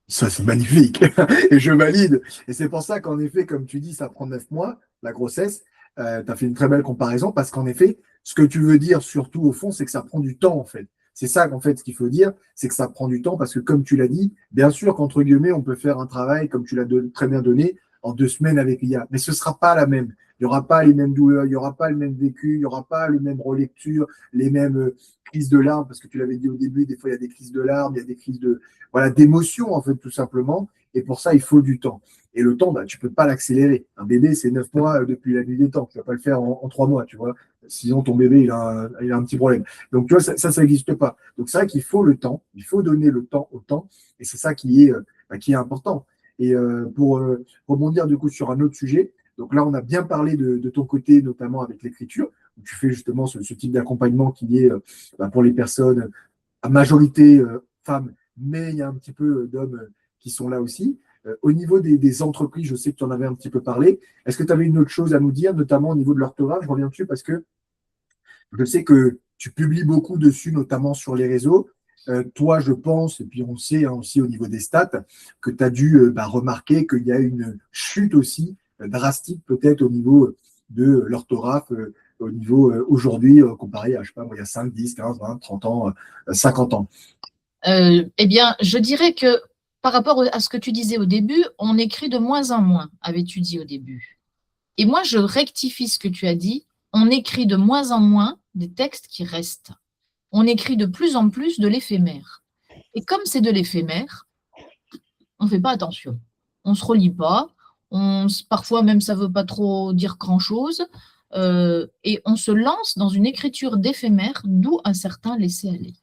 Ça, c'est magnifique. Et je valide. Et c'est pour ça qu'en effet, comme tu dis, ça prend 9 mois, la grossesse. Tu as fait une très belle comparaison parce qu'en effet, ce que tu veux dire surtout au fond, c'est que ça prend du temps en fait. C'est ça qu'en fait, ce qu'il faut dire, c'est que ça prend du temps parce que comme tu l'as dit, bien sûr qu'entre guillemets, on peut faire un travail, comme tu l'as très bien donné, en 2 semaines avec l'IA. Mais ce ne sera pas la même. Il n'y aura pas les mêmes douleurs, il n'y aura pas le même vécu, il n'y aura pas les mêmes relectures, les mêmes crises de larmes, parce que tu l'avais dit au début, des fois il y a des crises de larmes, il y a des crises de, voilà, d'émotion, en fait, tout simplement. Et pour ça, il faut du temps. Et le temps, bah, tu ne peux pas l'accélérer. Un bébé, c'est 9 mois depuis la nuit des temps. Tu ne vas pas le faire en 3 mois, tu vois. Sinon, ton bébé, il a un petit problème. Donc, tu vois, ça n'existe pas. Donc, c'est vrai qu'il faut le temps. Il faut donner le temps au temps. Et c'est ça qui est important. Et pour rebondir, du coup, sur un autre sujet, donc là, on a bien parlé de ton côté, notamment avec l'écriture, où tu fais justement ce type d'accompagnement qui est pour les personnes à majorité femmes, mais il y a un petit peu d'hommes qui sont là aussi. Au niveau des entreprises, je sais que tu en avais un petit peu parlé. Est-ce que tu avais une autre chose à nous dire, notamment au niveau de l'orthographe? Je reviens dessus parce que je sais que tu publies beaucoup dessus, notamment sur les réseaux. Toi, je pense, et puis on sait hein, aussi au niveau des stats, que tu as dû remarquer qu'il y a une chute aussi drastique peut-être au niveau de l'orthographe, au niveau aujourd'hui, comparé à, je sais pas, moi, il y a 5, 10, 15, 20, 30 ans, 50 ans. Eh bien, je dirais que par rapport à ce que tu disais au début, on écrit de moins en moins, avais-tu dit au début. Et moi, je rectifie ce que tu as dit. On écrit de moins en moins des textes qui restent. On écrit de plus en plus de l'éphémère. Et comme c'est de l'éphémère, on ne fait pas attention. On ne se relie pas. Parfois même, ça ne veut pas trop dire grand-chose. Et on se lance dans une écriture d'éphémère, d'où un certain laisser-aller.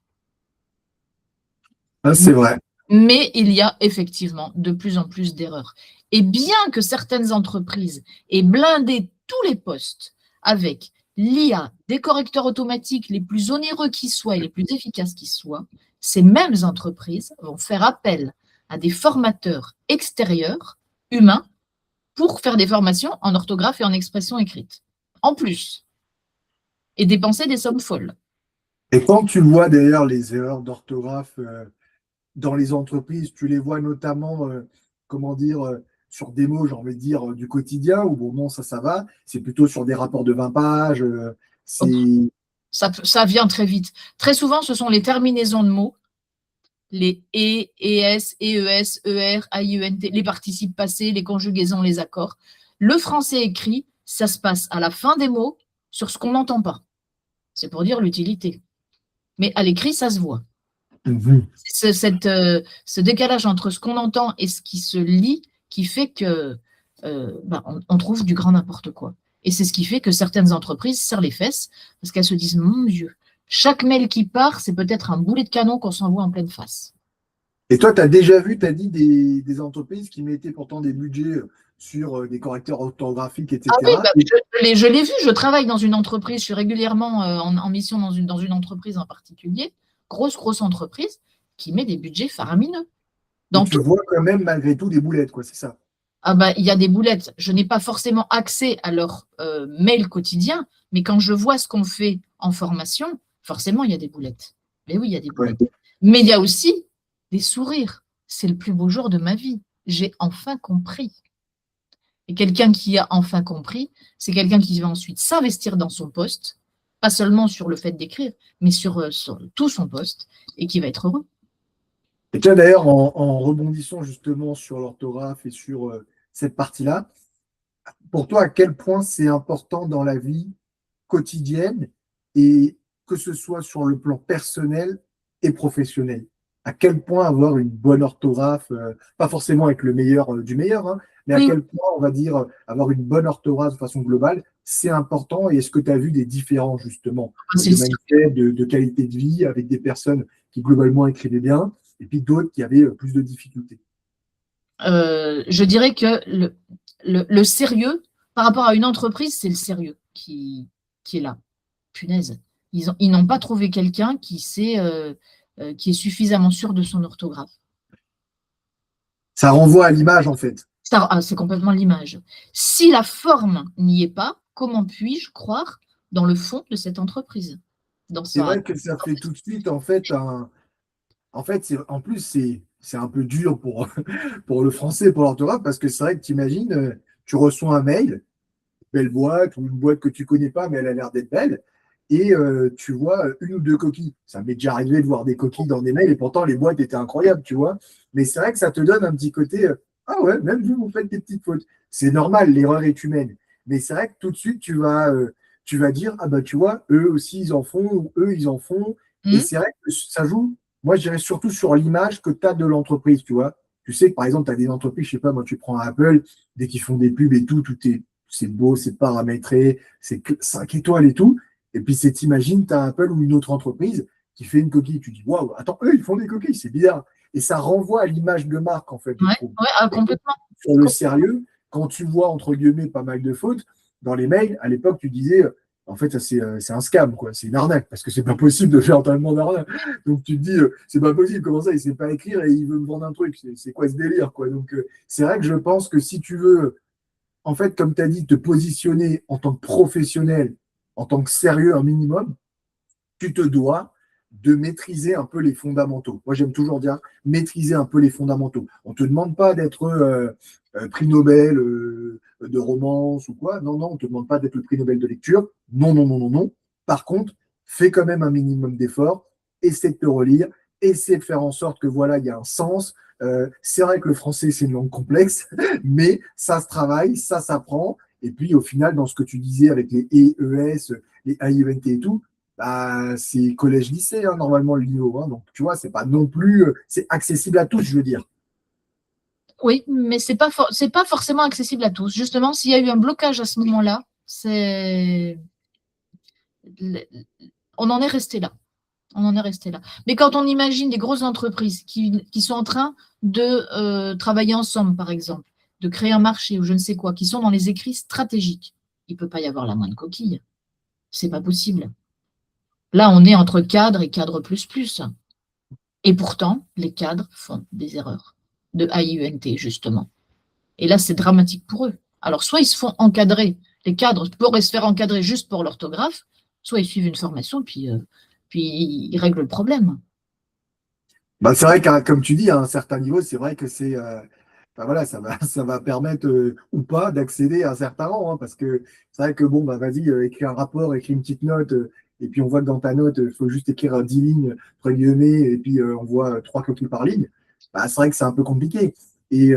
Ah, c'est vrai. Mais il y a effectivement de plus en plus d'erreurs. Et bien que certaines entreprises aient blindé tous les postes avec l'IA, des correcteurs automatiques les plus onéreux qui soient et les plus efficaces qui soient, ces mêmes entreprises vont faire appel à des formateurs extérieurs, humains, pour faire des formations en orthographe et en expression écrite. En plus. Et dépenser des sommes folles. Et quand tu vois d'ailleurs les erreurs d'orthographe dans les entreprises, tu les vois notamment, comment dire, sur des mots, j'ai envie de dire, du quotidien, ou bon, non, ça va. C'est plutôt sur des rapports de 20 pages. C'est. Ça vient très vite. Très souvent, ce sont les terminaisons de mots, les e, es, ees, er, aiunt, les participes passés, les conjugaisons, les accords. Le français écrit, ça se passe à la fin des mots sur ce qu'on n'entend pas. C'est pour dire l'utilité. Mais à l'écrit, ça se voit. Mhm. C'est ce décalage entre ce qu'on entend et ce qui se lit qui fait que on trouve du grand n'importe quoi. Et c'est ce qui fait que certaines entreprises serrent les fesses parce qu'elles se disent, mon Dieu, chaque mail qui part, c'est peut-être un boulet de canon qu'on s'envoie en pleine face. Et toi, tu as déjà vu, tu as dit des entreprises qui mettaient pourtant des budgets sur des correcteurs orthographiques, Ah oui, etc. bah, je l'ai vu, je travaille dans une entreprise, je suis régulièrement en mission dans une entreprise en particulier, grosse entreprise, qui met des budgets faramineux. Et Dans tu tout. vois quand même malgré tout des boulettes, quoi, c'est ça. Ah bah, il y a des boulettes. Je n'ai pas forcément accès à leur mail quotidien, mais quand je vois ce qu'on fait en formation, forcément, il y a des boulettes. Mais oui, il y a des Ouais. boulettes. Mais il y a aussi des sourires. C'est le plus beau jour de ma vie. J'ai enfin compris. Et quelqu'un qui a enfin compris, c'est quelqu'un qui va ensuite s'investir dans son poste, pas seulement sur le fait d'écrire, mais sur tout son poste, et qui va être heureux. Et tiens, d'ailleurs, en rebondissant justement sur l'orthographe et sur cette partie-là, pour toi, à quel point c'est important dans la vie quotidienne et que ce soit sur le plan personnel et professionnel? À quel point avoir une bonne orthographe, pas forcément avec le meilleur du meilleur, hein, mais à Oui, quel point, on va dire, avoir une bonne orthographe de façon globale, c'est important. Et est-ce que tu as vu des différences, justement, c'est de le mindset, de qualité de vie, avec des personnes qui, globalement, écrivaient bien, et puis d'autres qui avaient plus de difficultés? je dirais que le sérieux, par rapport à une entreprise, c'est le sérieux qui est là. Punaise. Ils n'ont pas trouvé quelqu'un qui est suffisamment sûr de son orthographe. Ça renvoie à l'image, en fait. C'est complètement l'image. Si la forme n'y est pas, comment puis-je croire dans le fond de cette entreprise? Dans C'est sa... vrai que ça fait tout de suite, en fait, en fait, en plus, c'est un peu dur pour, pour le français, pour l'orthographe, parce que c'est vrai que tu imagines, tu reçois un mail, belle boîte, ou une boîte que tu connais pas, mais elle a l'air d'être belle, et tu vois une ou deux coquilles. Ça m'est déjà arrivé de voir des coquilles dans des mails, et pourtant les boîtes étaient incroyables, tu vois. Mais c'est vrai que ça te donne un petit côté, ah ouais, même vous faites des petites fautes. C'est normal, l'erreur est humaine. Mais c'est vrai que tout de suite, tu vas dire, ah bah tu vois, eux aussi ils en font, ou eux ils en font. Et Hmm. c'est vrai que ça joue, moi je dirais surtout sur l'image que tu as de l'entreprise, tu vois. Tu sais que par exemple, tu as des entreprises, je sais pas, moi tu prends Apple, dès qu'ils font des pubs et tout, c'est beau, c'est paramétré, c'est 5 étoiles et tout. Et puis, t'imagines, tu as Apple ou une autre entreprise qui fait une coquille. Tu dis, waouh, attends, eux, ils font des coquilles, c'est bizarre. Et ça renvoie à l'image de marque, en fait, je Ouais, trouve. ouais, Et complètement. sur le sérieux, quand tu vois, entre guillemets, pas mal de fautes, dans les mails, à l'époque, tu disais, en fait, ça, c'est un scam, quoi. C'est une arnaque, parce que c'est pas possible de faire tellement d'arnaque. Donc, tu te dis, c'est pas possible, comment ça, il sait pas écrire et il veut me vendre un truc. C'est quoi ce délire, quoi. Donc, c'est vrai que je pense que si tu veux en fait, comme tu as dit, te positionner en tant que professionnel, en tant que sérieux un minimum, tu te dois de maîtriser un peu les fondamentaux. Moi, j'aime toujours dire maîtriser un peu les fondamentaux. On ne te demande pas d'être prix Nobel de romance ou quoi. Non, non, on ne te demande pas d'être le prix Nobel de lecture. Non, non, non, non, non. Par contre, fais quand même un minimum d'efforts, essaie de te relire, essaie de faire en sorte que voilà, il y a un sens. C'est vrai que le français, c'est une langue complexe, mais ça se travaille, ça s'apprend. Et puis, au final, dans ce que tu disais avec les EES, les AIENT et tout, bah, c'est collège-lycée, hein, normalement, le niveau. Hein. Donc, tu vois, c'est pas non plus. C'est accessible à tous, je veux dire. Oui, mais c'est pas forcément accessible à tous. Justement, s'il y a eu un blocage à ce moment-là, on en est resté là. On en est resté là. Mais quand on imagine des grosses entreprises qui sont en train de travailler ensemble, par exemple, de créer un marché ou je ne sais quoi, qui sont dans les écrits stratégiques, il ne peut pas y avoir la moindre coquille. C'est pas possible. Là, on est entre cadre et cadre plus plus. Et pourtant, les cadres font des erreurs de AIUNT, justement. Et là, c'est dramatique pour eux. Alors, soit ils se font encadrer, les cadres pourraient se faire encadrer juste pour l'orthographe, soit ils suivent une formation, puis ils règlent le problème. Bah, c'est vrai que, comme tu dis, à un certain niveau, c'est vrai que c'est. Bah, voilà, ça va permettre ou pas d'accéder à un certain rang. Hein, parce que c'est vrai que, bon, bah, vas-y, écris un rapport, écris une petite note. Et puis, on voit que dans ta note, il faut juste écrire 10 lignes, entre guillemets, et puis on voit 3 copies par ligne. Bah, c'est vrai que c'est un peu compliqué. Et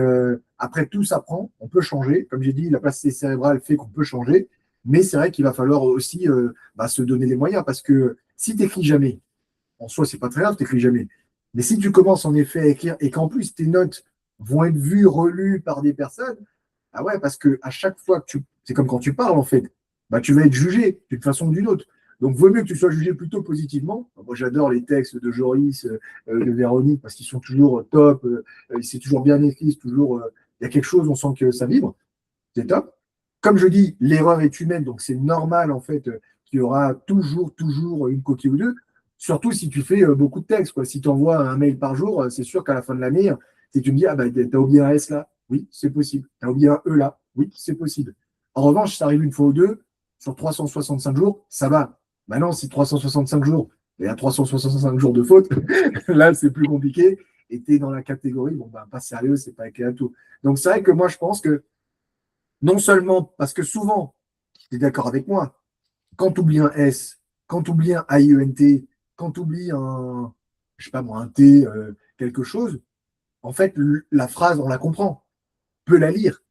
après, tout s'apprend, on peut changer. Comme j'ai dit, la plasticité cérébrale fait qu'on peut changer. Mais c'est vrai qu'il va falloir aussi bah, se donner les moyens. Parce que si tu n'écris jamais, en soi, c'est pas très grave, tu n'écris jamais. Mais si tu commences en effet à écrire et qu'en plus tes notes vont être vues, relues par des personnes, ah ouais, parce que à chaque fois que c'est comme quand tu parles en fait, bah tu vas être jugé d'une façon ou d'une autre. Donc, vaut mieux que tu sois jugé plutôt positivement. Moi, j'adore les textes de Joris, de Véronique, parce qu'ils sont toujours top, c'est toujours bien écrit, il y a quelque chose, on sent que ça vibre, c'est top. Comme je dis, l'erreur est humaine, donc c'est normal en fait qu'il y aura toujours une coquille ou deux. Surtout si tu fais beaucoup de textes. Quoi. Si tu envoies un mail par jour, c'est sûr qu'à la fin de l'année, si tu me dis, ah bah, t'as oublié un S là, oui, c'est possible. T'as oublié un E là, oui, c'est possible. En revanche, ça arrive une fois ou deux, sur 365 jours, ça va. Maintenant, si 365 jours, il y a 365 jours de faute, là, c'est plus compliqué. Et tu es dans la catégorie, bon, bah, pas sérieux, c'est pas écrit à tout. Donc, c'est vrai que moi, je pense que non seulement parce que souvent, tu es d'accord avec moi, quand tu oublies un S, quand tu oublies un AIENT, quand tu oublies un, je sais pas moi, un T, quelque chose, en fait, la phrase, on la comprend, on peut la lire.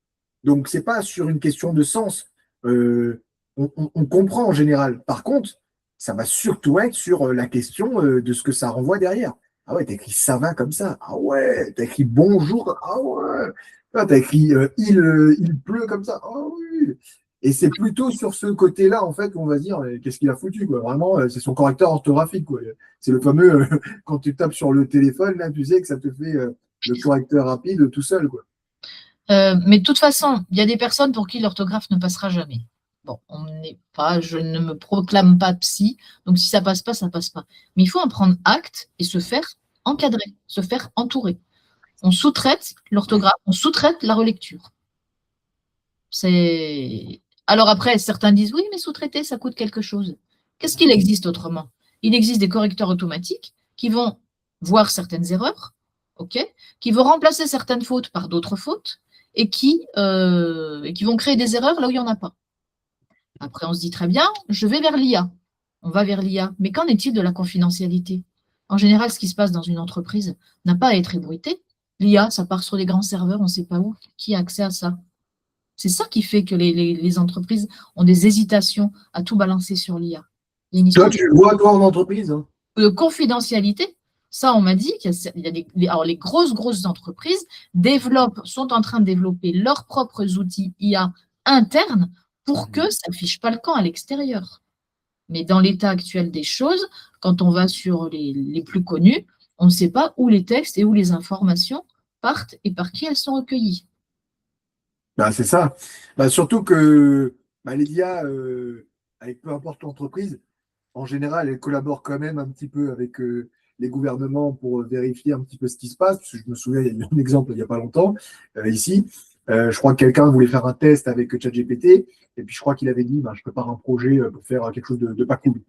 Donc, c'est pas sur une question de sens. On comprend en général. Par contre, ça va surtout être sur la question de ce que ça renvoie derrière. Ah ouais, t'as écrit ça va comme ça. Ah ouais, t'as écrit bonjour. Ah ouais. Ah, t'as écrit il pleut comme ça. Oh oui. Et c'est plutôt sur ce côté-là, en fait, qu'on va se dire, mais qu'est-ce qu'il a foutu, quoi. Vraiment, c'est son correcteur orthographique, quoi. C'est le fameux, quand tu tapes sur le téléphone, là, tu sais que ça te fait le correcteur rapide tout seul, quoi. Mais de toute façon, il y a des personnes pour qui l'orthographe ne passera jamais. Bon, on n'est pas, je ne me proclame pas psy, donc si ça passe pas, ça passe pas. Mais il faut en prendre acte et se faire encadrer, se faire entourer. On sous-traite l'orthographe, on sous-traite la relecture. C'est. Alors après, certains disent oui, mais sous-traiter, ça coûte quelque chose. Qu'est-ce qu'il existe autrement? Il existe des correcteurs automatiques qui vont voir certaines erreurs, ok, qui vont remplacer certaines fautes par d'autres fautes et qui vont créer des erreurs là où il n'y en a pas. Après, on se dit très bien, je vais vers l'IA. On va vers l'IA. Mais qu'en est-il de la confidentialité? En général, ce qui se passe dans une entreprise n'a pas à être ébruité. L'IA, ça part sur des grands serveurs, on ne sait pas où. Qui a accès à ça? C'est ça qui fait que les entreprises ont des hésitations à tout balancer sur l'IA. Il y a une Toi, histoire tu le vois, toi, en entreprise, hein. de confidentialité. Ça, on m'a dit qu'il y a alors les grosses entreprises sont en train de développer leurs propres outils IA internes pour que ça ne fiche pas le camp à l'extérieur. Mais dans l'état actuel des choses, quand on va sur les plus connus, on ne sait pas où les textes et où les informations partent et par qui elles sont recueillies. Bah, c'est ça. Bah, surtout que bah, les IA, avec peu importe l'entreprise, en général, elles collaborent quand même un petit peu avec les gouvernements pour vérifier un petit peu ce qui se passe. Parce que je me souviens, il y a eu un exemple il n'y a pas longtemps, ici. Je crois que quelqu'un voulait faire un test avec ChatGPT, et puis je crois qu'il avait dit, bah, je prépare un projet pour faire quelque chose de pas cool.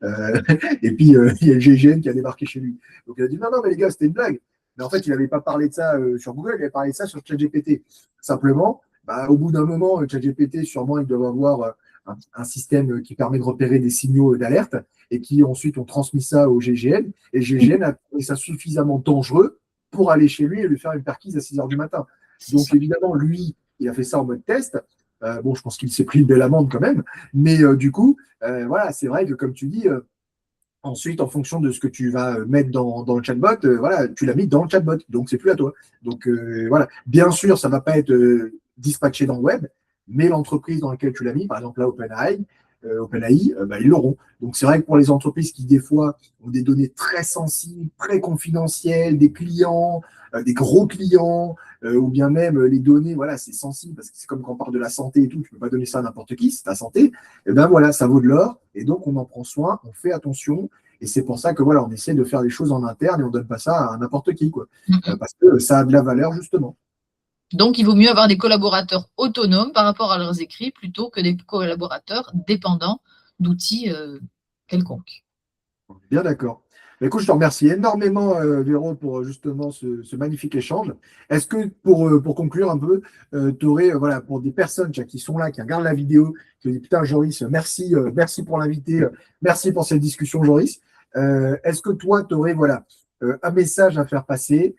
Euh, et puis, il y a le GIGN qui a débarqué chez lui. Donc, il a dit, non, non, mais les gars, c'était une blague. Mais en fait, il n'avait pas parlé de ça sur Google, il avait parlé de ça sur ChatGPT. Simplement, bah, au bout d'un moment, ChatGPT, sûrement, ils doivent avoir un système qui permet de repérer des signaux d'alerte et qui ensuite ont transmis ça au GIGN. Et le GIGN a trouvé ça suffisamment dangereux pour aller chez lui et lui faire une perquise à 6 heures du matin. Donc, évidemment, lui, il a fait ça en mode test. Bon, je pense qu'il s'est pris une belle amende quand même. Mais du coup, voilà, c'est vrai que comme tu dis, ensuite, en fonction de ce que tu vas mettre dans le chatbot, voilà, tu l'as mis dans le chatbot, donc c'est plus à toi. Donc voilà, bien sûr, ça ne va pas être dispatché dans le web, mais l'entreprise dans laquelle tu l'as mis, par exemple là, OpenAI, bah, ils l'auront. Donc c'est vrai que pour les entreprises qui des fois ont des données très sensibles, très confidentielles, des clients, des gros clients, ou bien même les données, voilà, c'est sensible parce que c'est comme quand on parle de la santé et tout, tu ne peux pas donner ça à n'importe qui, c'est ta santé. Et ben voilà, ça vaut de l'or, et donc on en prend soin, on fait attention, et c'est pour ça que voilà, on essaie de faire les choses en interne et on ne donne pas ça à n'importe qui, quoi. Parce que ça a de la valeur justement. Donc, il vaut mieux avoir des collaborateurs autonomes par rapport à leurs écrits plutôt que des collaborateurs dépendants d'outils quelconques. On est bien d'accord. Mais écoute, je te remercie énormément, Véro, pour justement ce magnifique échange. Est-ce que pour conclure un peu, tu aurais, voilà, pour des personnes qui sont là, qui regardent la vidéo, qui disent putain, Joris, merci, merci pour l'invité, merci pour cette discussion, Joris. Est-ce que toi, tu aurais voilà, un message à faire passer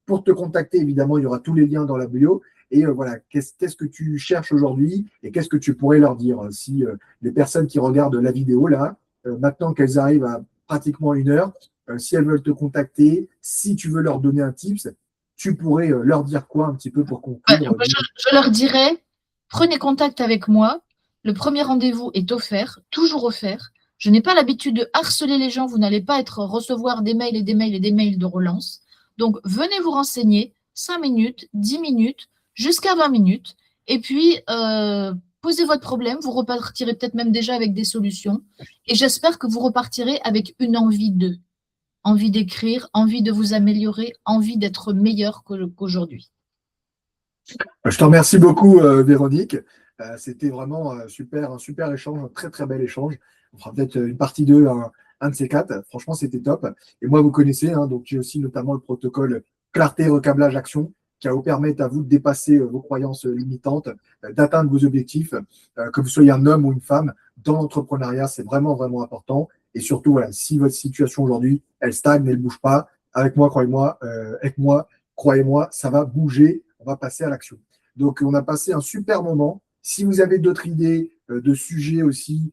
pour te contacter, évidemment, il y aura tous les liens dans la bio. Et voilà, qu'est-ce que tu cherches aujourd'hui et qu'est-ce que tu pourrais leur dire si les personnes qui regardent la vidéo là, maintenant qu'elles arrivent à pratiquement 1 heure, si elles veulent te contacter, si tu veux leur donner un tips, tu pourrais leur dire quoi un petit peu pour conclure Je leur dirais, prenez contact avec moi. Le premier rendez-vous est offert, toujours offert. Je n'ai pas l'habitude de harceler les gens. Vous n'allez pas recevoir des mails et des mails et des mails de relance. Donc, venez vous renseigner 5 minutes, 10 minutes, jusqu'à 20 minutes. Et puis, posez votre problème. Vous repartirez peut-être même déjà avec des solutions. Et j'espère que vous repartirez avec une envie d'écrire, envie de vous améliorer, envie d'être meilleur qu'aujourd'hui. Je te remercie beaucoup, Véronique. C'était vraiment un super échange, un très très bel échange. On fera peut-être une partie 2, un de ces quatre. Franchement, c'était top. Et moi, vous connaissez, hein, donc j'ai aussi notamment le protocole clarté, recablage, action, qui va vous permettre à vous de dépasser vos croyances limitantes, d'atteindre vos objectifs, que vous soyez un homme ou une femme. Dans l'entrepreneuriat, c'est vraiment, vraiment important. Et surtout, voilà, si votre situation aujourd'hui, elle stagne, elle ne bouge pas, avec moi, croyez-moi, ça va bouger, on va passer à l'action. Donc, on a passé un super moment. Si vous avez d'autres idées de sujets aussi,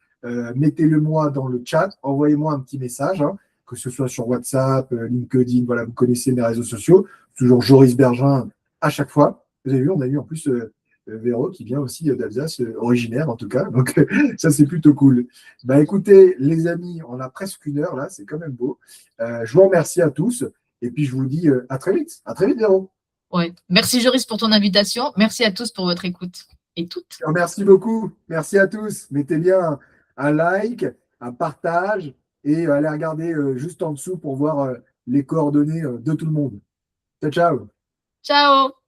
mettez-le moi dans le chat, envoyez-moi un petit message, hein, que ce soit sur WhatsApp, LinkedIn, voilà, vous connaissez mes réseaux sociaux, toujours Joris Bergin à chaque fois. Vous avez vu, on a eu en plus Véro qui vient aussi d'Alsace, originaire en tout cas. Donc, ça, c'est plutôt cool. Bah, écoutez, les amis, on a presque 1 heure là, c'est quand même beau. Je vous remercie à tous. Et puis, je vous dis à très vite. À très vite, Véro. Ouais. Merci Joris pour ton invitation. Merci à tous pour votre écoute et toutes. Merci beaucoup. Merci à tous. Mettez bien un like, un partage et allez regarder juste en dessous pour voir les coordonnées de tout le monde. Ciao, ciao. Ciao!